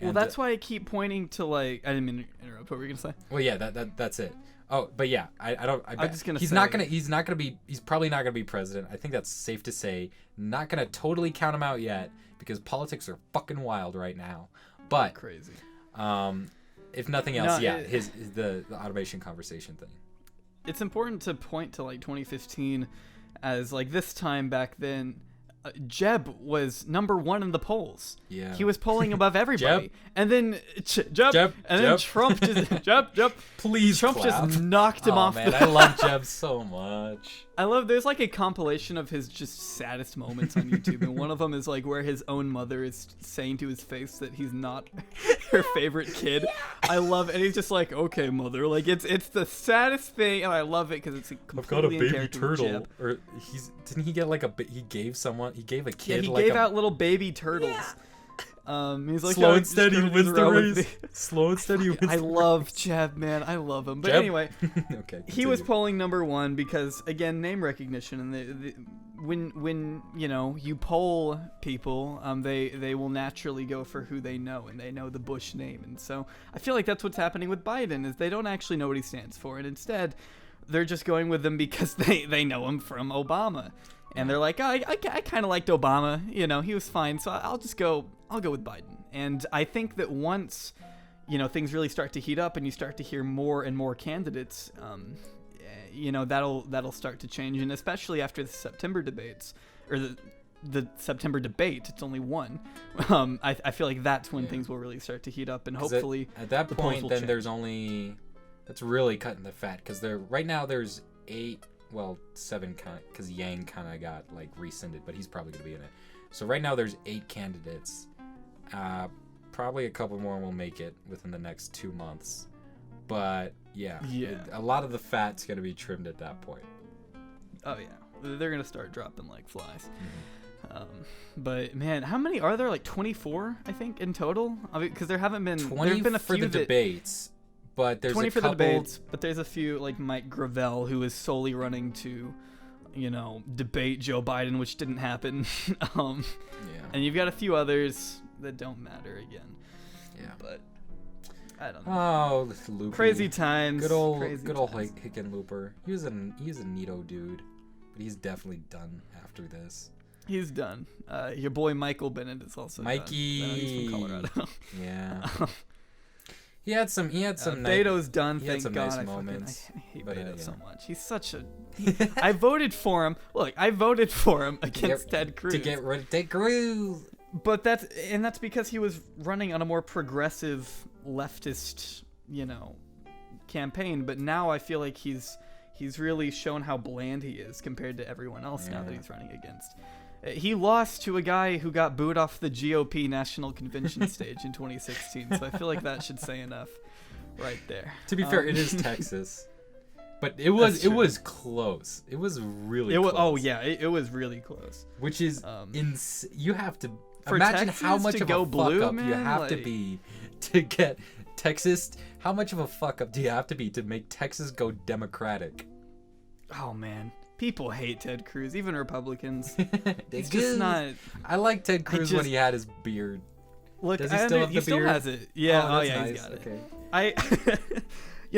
Well, that's why I keep pointing to like. I didn't mean to interrupt. What were you gonna say? Well, yeah, that's it. Oh, but yeah, I don't. I'm just gonna he's say- not gonna. He's probably not gonna be president. I think that's safe to say. Not gonna totally count him out yet because politics are fucking wild right now. But Crazy. if nothing else, No, the automation conversation thing. It's important to point to like 2015 as like this time back then. Jeb was number 1 in the polls. Yeah. He was polling above everybody. Jeb. And then Jeb. And then Trump just Jeb. Please Trump clap. just knocked him off. Man, I love Jeb so much. I love. There's like a compilation of his just saddest moments on YouTube, and one of them is like where his own mother is saying to his face that he's not her favorite kid. I love it. And he's just like, okay, mother. Like, it's the saddest thing, and I love it because it's completely in character with Jeb. Or didn't he get like he gave a kid he like gave out little baby turtles. Yeah. He's like, slow and steady wins the race. Slow and steady wins. I love Jeb, man. I love him. But Jeb? anyway, okay, he was polling number 1 because, again, name recognition. And when you poll people, they will naturally go for who they know, and they know the Bush name. And so I feel like that's what's happening with Biden, is they don't actually know what he stands for, and instead they're just going with him because they know him from Obama. And they're like, I kind of liked Obama. He was fine. So I'll go with Biden. And I think that once, things really start to heat up and you start to hear more and more candidates, that'll start to change. And especially after the September debates, or the September debate, it's only one. I feel like that's when things will really start to heat up, and hopefully at that point, then change. there's that's really cutting the fat, because right now there's 7 because Yang kind of got like rescinded, but he's probably gonna be in it. So right now there's 8 candidates. Probably a couple more will make it within the next 2 months. But yeah, a lot of the fat's gonna be trimmed at that point. Oh yeah, they're gonna start dropping like flies. But man, how many are there? Like 24, I think, in total. I mean, because there haven't been 20 there've been a for few the debates. But there's 20 a for couple... the debates, but there's a few, like Mike Gravel, who is solely running to, debate Joe Biden, which didn't happen. And you've got a few others that don't matter again. Yeah. But I don't know. Oh, this Loopy. Crazy times. Good old Hickenlooper. He's a neato dude, but he's definitely done after this. He's done. Your boy Michael Bennett is also Mikey. done. He's from Colorado. Yeah. He had some Beto's done, thank God. Nice moments. I hate Beto so much. He's such a... I voted for him. Look, I voted for him against Ted Cruz. To get rid of Ted Cruz. But that's because he was running on a more progressive leftist, campaign. But now I feel like he's really shown how bland he is compared to everyone else now that he's running against. He lost to a guy who got booed off the GOP National Convention stage in 2016, so I feel like that should say enough right there. To be fair, it is Texas, but it was close. It was really close. Oh yeah, it was really close. Which is you have to for imagine Texas how much to of go a blue, fuck up man, you have to be to get Texas. How much of a fuck up do you have to be to make Texas go Democratic? Oh man. People hate Ted Cruz, even Republicans. It's just not. I like Ted Cruz when he had his beard. Look, does he still have the beard? Still has it. Yeah. Oh yeah, nice. he's got it. Okay.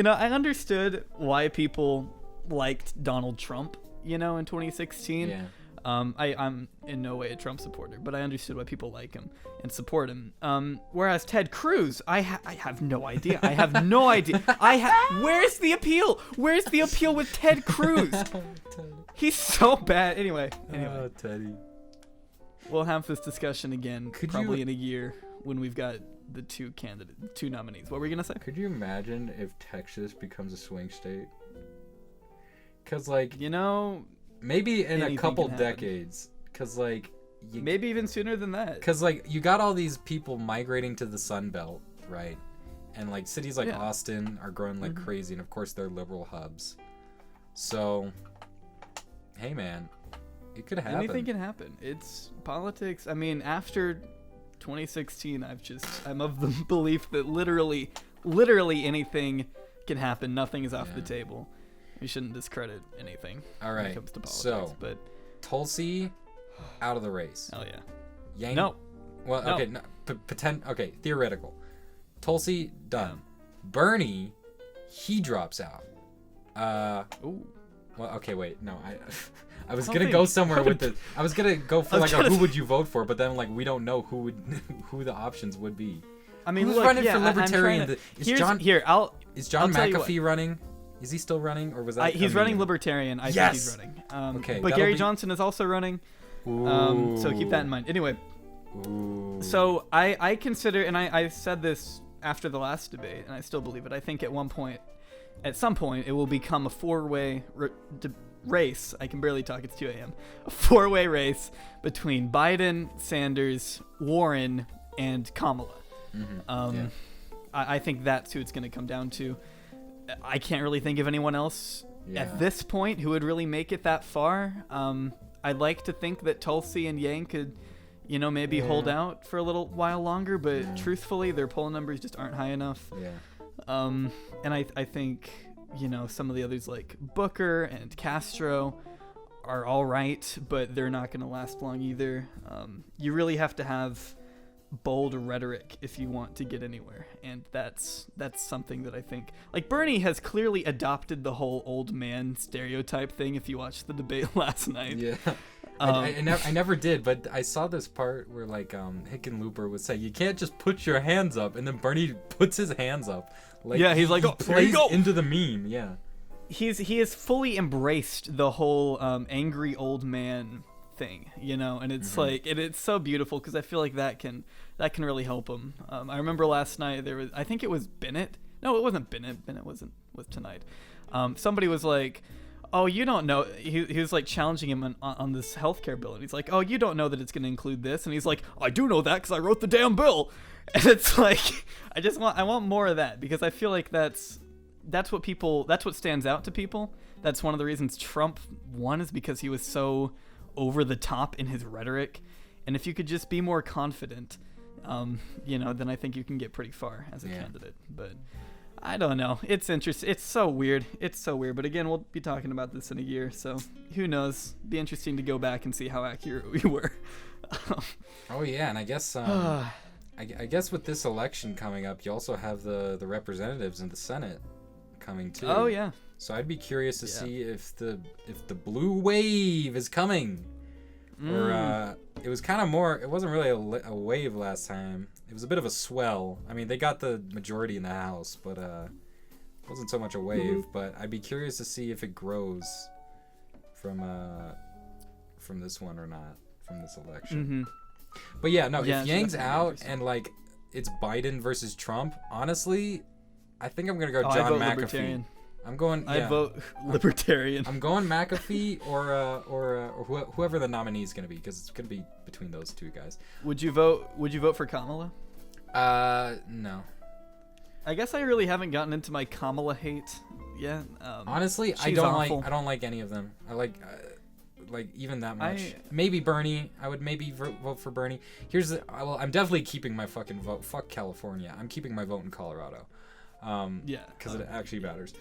I understood why people liked Donald Trump, in 2016. Yeah. I'm in no way a Trump supporter, but I understood why people like him and support him. Whereas Ted Cruz, I have no idea. I have no idea. Where's the appeal? Where's the appeal with Ted Cruz? He's so bad. Anyway. Oh, Teddy. We'll have this discussion again probably in a year when we've got the two nominees. What were you gonna say? Could you imagine if Texas becomes a swing state? Because maybe in a couple decades, because maybe even sooner than that. Because you got all these people migrating to the Sun Belt, right? And cities like Austin are growing like crazy, and of course they're liberal hubs. So, hey man, it could happen. Anything can happen. It's politics. I mean, after 2016, I'm of the belief that literally anything can happen. Nothing is off the table. We shouldn't discredit anything when it comes to politics. But Tulsi, out of the race. Hell yeah. Yang. No. Well, no. okay. No, pretend. Okay, theoretical. Tulsi done. Bernie, he drops out. Ooh. Well, okay, wait. No, I was gonna go somewhere with the. I was gonna go for who would you vote for, but then we don't know who the options would be. I mean, who's running for Libertarian? Is John McAfee running? Is he still running, or was that? He's running Libertarian. I think he's running. Okay, but Gary Johnson is also running. So keep that in mind. Anyway. So I consider, and I said this after the last debate, and I still believe it. I think at some point, it will become a four-way race. I can barely talk. It's 2 a.m. A four-way race between Biden, Sanders, Warren, and Kamala. Yeah. I think that's who it's going to come down to. I can't really think of anyone else at this point who would really make it that far. I'd like to think that Tulsi and Yang could, maybe hold out for a little while longer, but truthfully, their poll numbers just aren't high enough. Yeah. And I think, some of the others like Booker and Castro are all right, but they're not going to last long either. You really have to have bold rhetoric if you want to get anywhere, and that's something that I think, like, Bernie has clearly adopted the whole old man stereotype thing. If you watched the debate last night, I never did, but I saw this part where like Hickenlooper would say you can't just put your hands up, and then Bernie puts his hands up. Like, he's like, he oh, plays into the meme. Yeah, he has fully embraced the whole angry old man thing, and it's like it's so beautiful because I feel like that can really help him. I remember last night I think it was Bennett. No, it wasn't Bennett. Bennett was tonight. Somebody was like, oh, you don't know. He was like challenging him on this healthcare bill, and he's like, oh, you don't know that it's going to include this, and he's like, I do know that because I wrote the damn bill. And it's like, I want more of that, because I feel like that's what stands out to people. That's one of the reasons Trump won, is because he was so over the top in his rhetoric. And if you could just be more confident, then I think you can get pretty far as a candidate. But I don't know. It's interesting. It's so weird. But again, we'll be talking about this in a year, so who knows? Be interesting to go back and see how accurate we were. Oh yeah, and I guess I guess with this election coming up, you also have the representatives in the Senate coming too. Oh yeah. So I'd be curious to see if the blue wave is coming, or it was kind of more. It wasn't really a wave last time. It was a bit of a swell. I mean, they got the majority in the House, but it wasn't so much a wave. But I'd be curious to see if it grows from this one or not, from this election. But yeah, no. If Yang's out and like it's Biden versus Trump, honestly, I think I'm gonna go John McAfee. I vote Libertarian. I'm going McAfee or whoever the nominee is gonna be, because it's gonna be between those two guys. Would you vote for Kamala? No. I guess I really haven't gotten into my Kamala hate yet. Honestly, I don't like any of them. I like even that much. Maybe Bernie. I would maybe vote for Bernie. I'm definitely keeping my fucking vote. Fuck California. I'm keeping my vote in Colorado. Because it actually matters.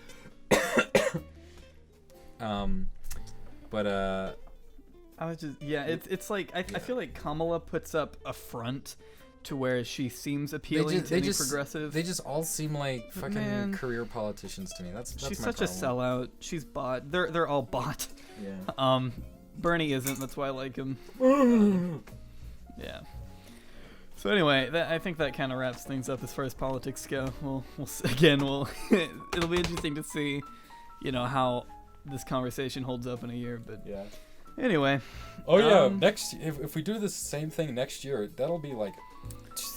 I was just it's like I feel like Kamala puts up a front to where she seems appealing to any progressive. They just all seem like fucking career politicians to me. She's my such a sellout. She's bought. They're all bought. Yeah. Bernie isn't. That's why I like him. Yeah. So anyway, I think that kind of wraps things up as far as politics go. We'll it'll be interesting to see, how this conversation holds up in a year. But yeah. Anyway. Oh yeah. Next, if we do this same thing next year, that'll be like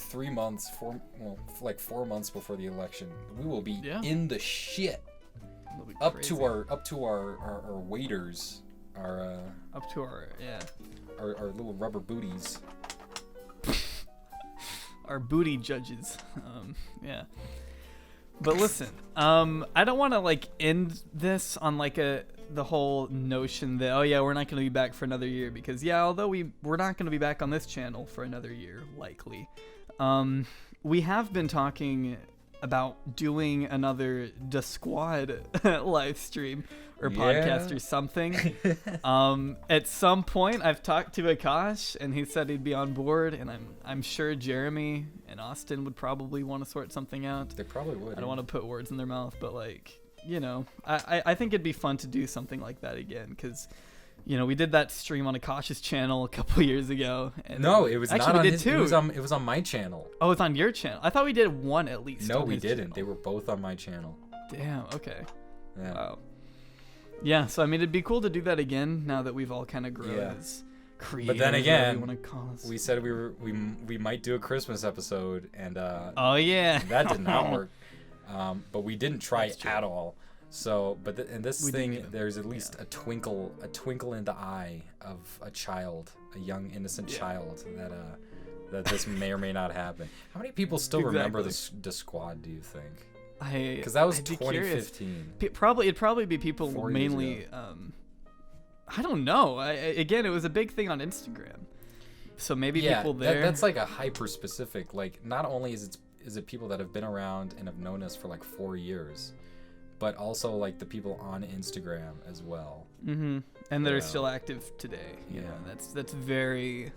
4 months before the election. We will be in the shit. Up to our waiters, our little rubber booties. Our booty judges. But listen, I don't want to end this on the whole notion that we're not going to be back for another year, because although we're not going to be back on this channel for another year likely, we have been talking about doing another The Squad live stream or podcast or something. At some point, I've talked to Akash, and he said he'd be on board, and I'm sure Jeremy and Austin would probably want to sort something out. They probably would. I don't want to put words in their mouth, but I think it'd be fun to do something like that again, because we did that stream on Akash's channel a couple years ago. And no, it was actually not on we did his. too. It was on my channel. Oh, it's on your channel. I thought we did one at least. No, we didn't. Channel. They were both on my channel. Damn. Okay. Yeah. Wow. Yeah. So it'd be cool to do that again now that we've all kind of grown as creators. But then again, we said we might do a Christmas episode, and oh yeah, that did not work. But we didn't try at all. So, but in this thing, there's at least a twinkle in the eye of a child, a young innocent child that this may or may not happen. How many people still remember the squad, do you think? Because that was 2015. It'd probably be people mainly. I don't know. Again, it was a big thing on Instagram, so maybe people there. That's like a hyper specific. Like, not only is it people that have been around and have known us for like 4 years, but also like the people on Instagram as well. Mm-hmm. And that are still active today. You know, that's very,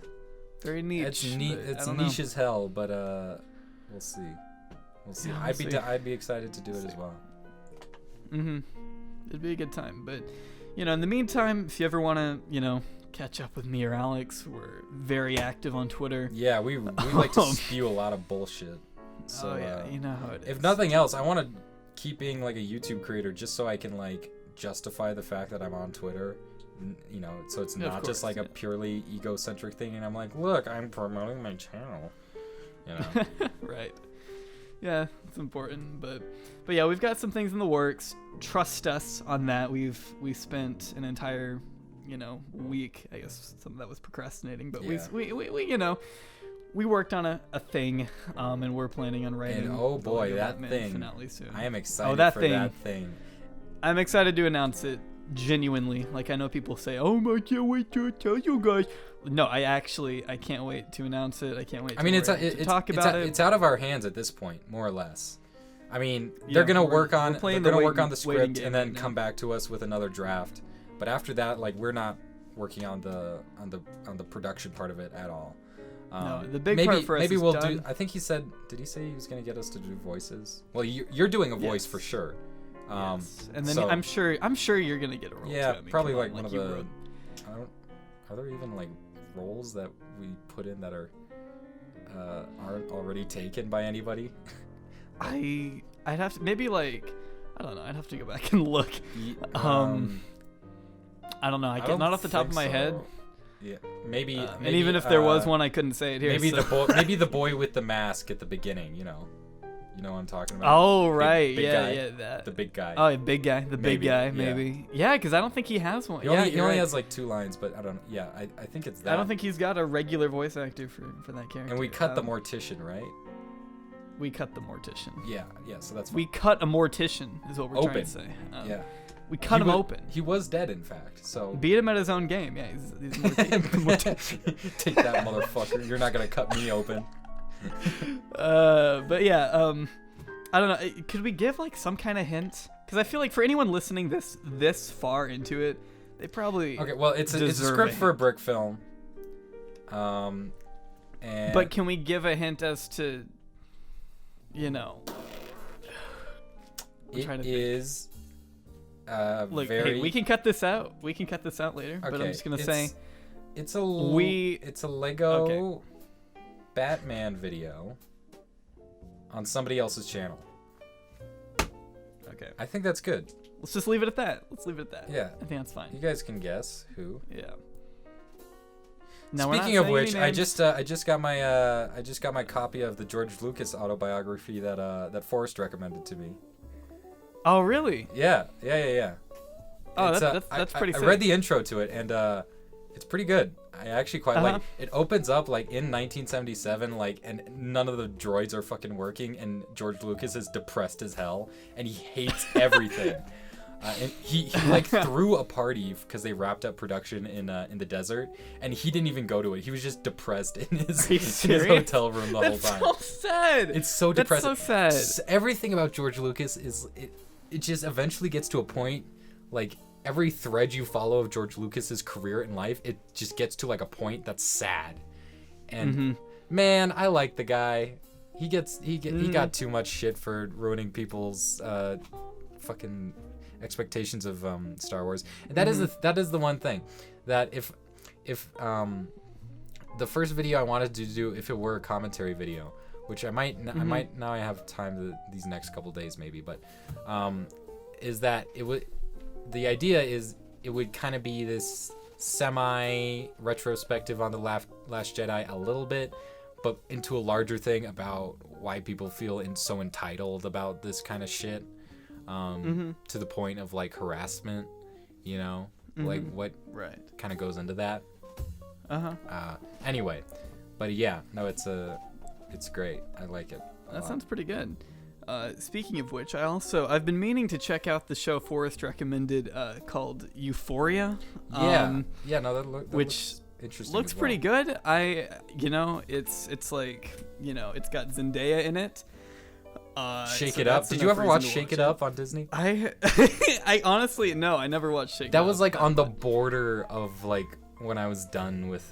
very niche. It's niche as hell, but we'll see. We'll see. Yeah, I'd be excited to do it as well. Mm-hmm. It'd be a good time. But, you know, in the meantime, if you ever want to, catch up with me or Alex, we're very active on Twitter. Yeah, we like to spew a lot of bullshit. So, you know how it is. If nothing else, I want to keep being like a YouTube creator just so I can like justify the fact that I'm on Twitter. So it's not just like a purely egocentric thing, and I'm like, look, I'm promoting my channel. Right. Yeah, it's important, but yeah, we've got some things in the works. Trust us on that. We spent an entire, week. I guess some of that was procrastinating, but we worked on a thing, and we're planning on writing. And oh boy, that thing! Finale soon. I am excited that thing. I'm excited to announce it. Genuinely, like, I know people say, "Oh, I can't wait to tell you guys." No, I can't wait to announce it. I can't wait. To talk about it. It's out of our hands at this point, more or less. I mean, they're gonna work on the script and then come back to us with another draft. But after that, like, we're not working on the production part of it at all. No, the big part for us maybe is we'll done. do. I think he said. Did he say he was gonna get us to do voices? Well, you're doing a voice for sure. Yes. And then I'm sure you're gonna get a role. Yeah, too. I mean, probably like one of the. Are there even like roles that we put in that aren't already taken by anybody? I'd have to maybe like I don't know. I'd have to go back and look. I don't know. Not off the top of my head. Yeah, maybe. And even if there was one, I couldn't say it here. Maybe the boy with the mask at the beginning. You know what I'm talking about? Oh, right. Big guy. Yeah, that. The big guy. Oh, big guy. The big guy, maybe. Yeah, because I don't think he has one. He only has like 2 lines, but I don't. Yeah, I think it's that. I don't think he's got a regular voice actor for that character. And we cut the mortician, right? We cut the mortician. Yeah. So that's fine. We cut a mortician, is what we're trying to say. Yeah. We cut him open. He was dead, in fact. So beat him at his own game. Yeah, he's Take that, motherfucker! You're not gonna cut me open. But yeah, I don't know. Could we give like some kind of hint? Because I feel like for anyone listening this far into it, they probably well, it's a script for a brick film. But can we give a hint as to, it is look, very. Hey, we can cut this out. We can cut this out later. Okay, but I'm just gonna say, it's a Lego Batman video on somebody else's channel. Okay. I think that's good. Let's just leave it at that. Yeah. I think that's fine. You guys can guess who. Yeah. Now, speaking of which, I just got my copy of the George Lucas autobiography that Forrest recommended to me. Oh, really? Yeah. Oh, that's pretty sick. I read the intro to it, and it's pretty good. I actually quite like it. Opens up like in 1977, like, and none of the droids are fucking working, and George Lucas is depressed as hell, and he hates everything. And he like threw a party because they wrapped up production in the desert, and he didn't even go to it. He was just depressed in his hotel room the whole time. That's so sad. It's so depressing. That's so sad. Everything about George Lucas is it just eventually gets to a point, like, every thread you follow of George Lucas's career in life, it just gets to like a point that's sad. And man, I like the guy. He got too much shit for ruining people's fucking expectations of Star Wars. And that is the one thing that if the first video I wanted to do, if it were a commentary video, which I might now I have time these next couple days maybe, but is that it would. The idea is it would kind of be this semi-retrospective on The Last Jedi a little bit, but into a larger thing about why people feel so entitled about this kind of shit, to the point of like harassment, like what kind of goes into that. Anyway, But yeah, no, it's great. I like it. That sounds pretty good. Speaking of which, I've been meaning to check out the show Forrest recommended called Euphoria. No, that which looks interesting. looks pretty good. It's like, it's got Zendaya in it. Shake It Up. Did you ever watch Shake It Up on Disney? I honestly, no, I never watched Shake It Up. That was like on the border of like when I was done with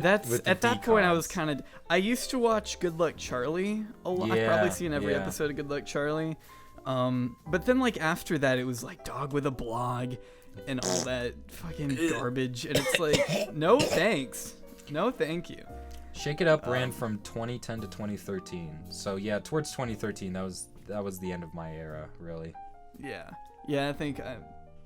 that's at that point I was kind of. I used to watch Good Luck Charlie a lot. I've probably seen every episode of Good Luck Charlie. But then like after that, it was like Dog with a Blog and all that fucking garbage, and it's like, no thanks, no thank you. Shake It Up ran from 2010 to 2013. So yeah, towards 2013, that was the end of my era, really. Yeah, I think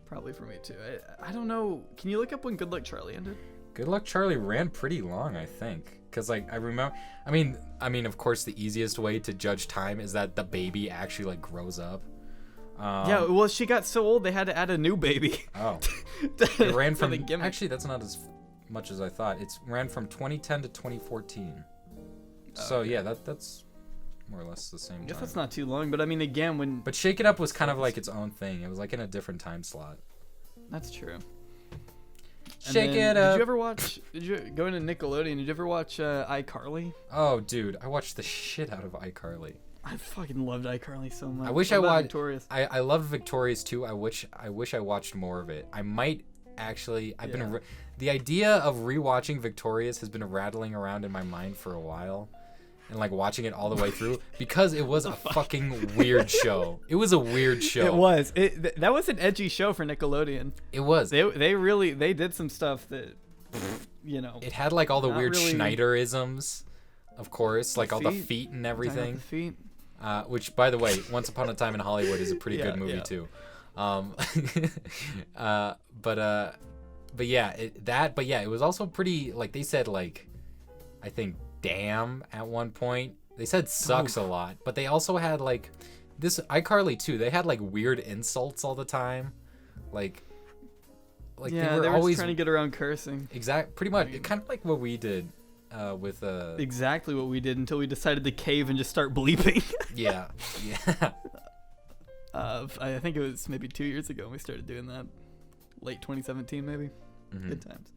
probably for me too. I don't know. Can you look up when Good Luck Charlie ended? Good Luck Charlie ran pretty long, I think, because like I remember. I mean, of course, the easiest way to judge time is that the baby actually like grows up. Yeah, well, she got so old they had to add a new baby. Oh, it ran from. Actually, that's not as much as I thought. It's ran from 2010 to 2014. So okay. Yeah, that's more or less the same time. I guess that's not too long, but I mean, again, But Shake It Up was kind of like its own thing. It was like in a different time slot. That's true. Shake It Up. Did you ever watch? Did you go into Nickelodeon? Did you ever watch iCarly? Oh, dude, I watched the shit out of iCarly. I fucking loved iCarly so much. I wish I watched Victorious. I loved Victorious too. I wish I watched more of it. I might actually. The idea of rewatching Victorious has been rattling around in my mind for a while, and like watching it all the way through because it was a fucking weird show. It was a weird show. It was. That was an edgy show for Nickelodeon. It was. They really did some stuff that, It had like all the weird really... Schneiderisms, of course, like all the feet and everything. The feet. Which, by the way, Once Upon a Time in Hollywood is a pretty good movie too. But yeah, it was also pretty, like they said, like, I think damn at one point. They said sucks a lot, but they also had like this iCarly too. They had like weird insults all the time, like yeah, they were always trying to get around cursing. Pretty much, kind of like what we did. With exactly what we did until we decided to cave and just start bleeping. yeah. I think it was maybe 2 years ago we started doing that, late 2017 maybe. Mm-hmm. Good times.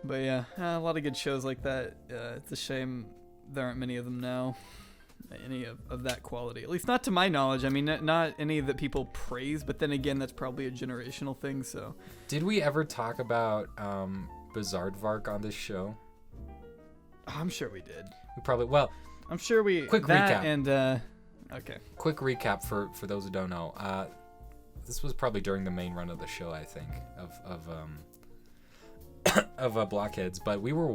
But yeah, a lot of good shows like that. It's a shame there aren't many of them now, any of that quality. At least not to my knowledge. I mean, not any that people praise. But then again, that's probably a generational thing. So, did we ever talk about Bizarrevark on this show? I'm sure we did. We probably I'm sure we. Quick recap. And okay. Quick recap for those who don't know. This was probably during the main run of the show, I think, of Blockheads. But we were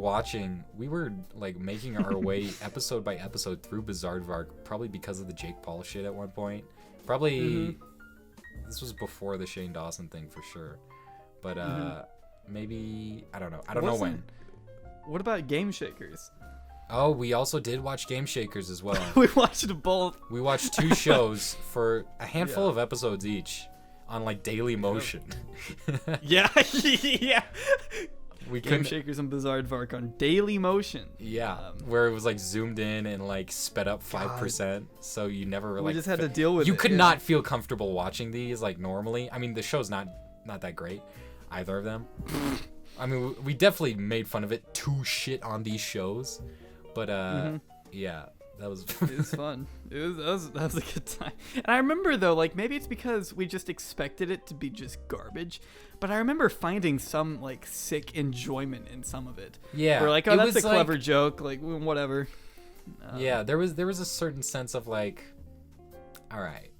like making our way episode by episode through Bizarrevark, probably because of the Jake Paul shit at one point. Probably this was before the Shane Dawson thing for sure. But maybe I don't know. I don't know when. What about Game Shakers? Oh, we also did watch Game Shakers as well. We watched both. We watched 2 shows for a handful of episodes each on like Daily Motion. yeah. We Game Shakers and Bizarrevark on Daily Motion. Yeah, where it was like zoomed in and like sped up 5%, so you never we just had to deal with it. You could not feel comfortable watching these like normally. I mean, the show's not that great, either of them. I mean, we definitely made fun of it to shit on these shows, but yeah, that was it was fun. That was a good time. And I remember though, like maybe it's because we just expected it to be just garbage, but I remember finding some like sick enjoyment in some of it. Yeah, we're like, oh, that's a clever joke, like whatever. Yeah, there was a certain sense of like, all right,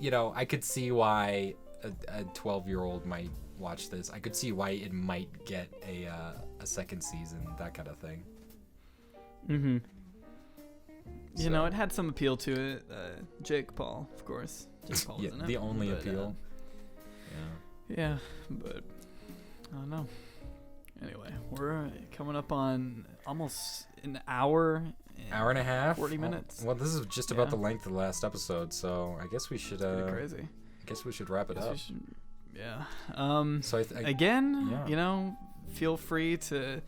I could see why a 12-year-old might watch this. I could see why it might get a second season, that kind of thing. It had some appeal to it. Jake Paul, of course. Jake Paul was in it, the only appeal. Yeah, but I don't know. Anyway, we're coming up on almost an hour and a half, 40 minutes. Well, this is just about the length of the last episode, so I guess we should pretty crazy. I guess we should wrap it up. Yeah. So feel free to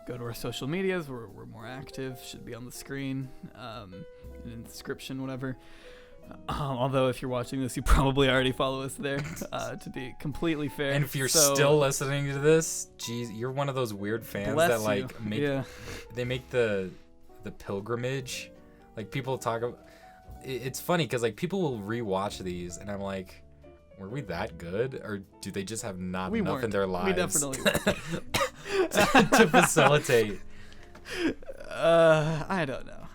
go to our social medias. We're more active. Should be on the screen, in the description, whatever. Although if you're watching this, you probably already follow us there, to be completely fair. And if you're still listening to this, geez, you're one of those weird fans that like they make the pilgrimage. Like people talk about, it's funny because like people will rewatch these, and I'm like, were we that good, or do they just have not enough in their lives? We definitely weren't. to facilitate. I don't know.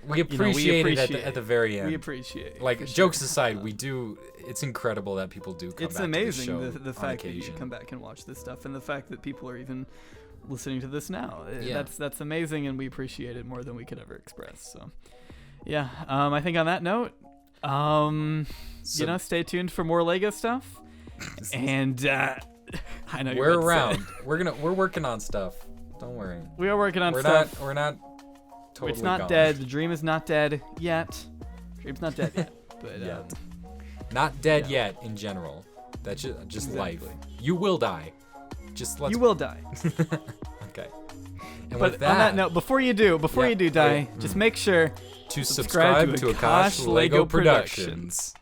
We appreciate it at the very end. We appreciate it. Like, jokes aside, we do. It's incredible that people do come back to the show. It's amazing the fact that you come back and watch this stuff, and the fact that people are even listening to this now. Yeah. That's amazing, and we appreciate it more than we could ever express. So, yeah. I think on that note, stay tuned for more Lego stuff. And I know we're around. We're working on stuff. Don't worry. We are working on stuff. We're not. Totally it's not gone. dead. The dream is not dead yet. Dream's not dead yet. But not dead yet in general. That's just life. You will die. You will die. Okay. And but with that, on that note, before you do die, just make sure to subscribe to Akash Lego Productions.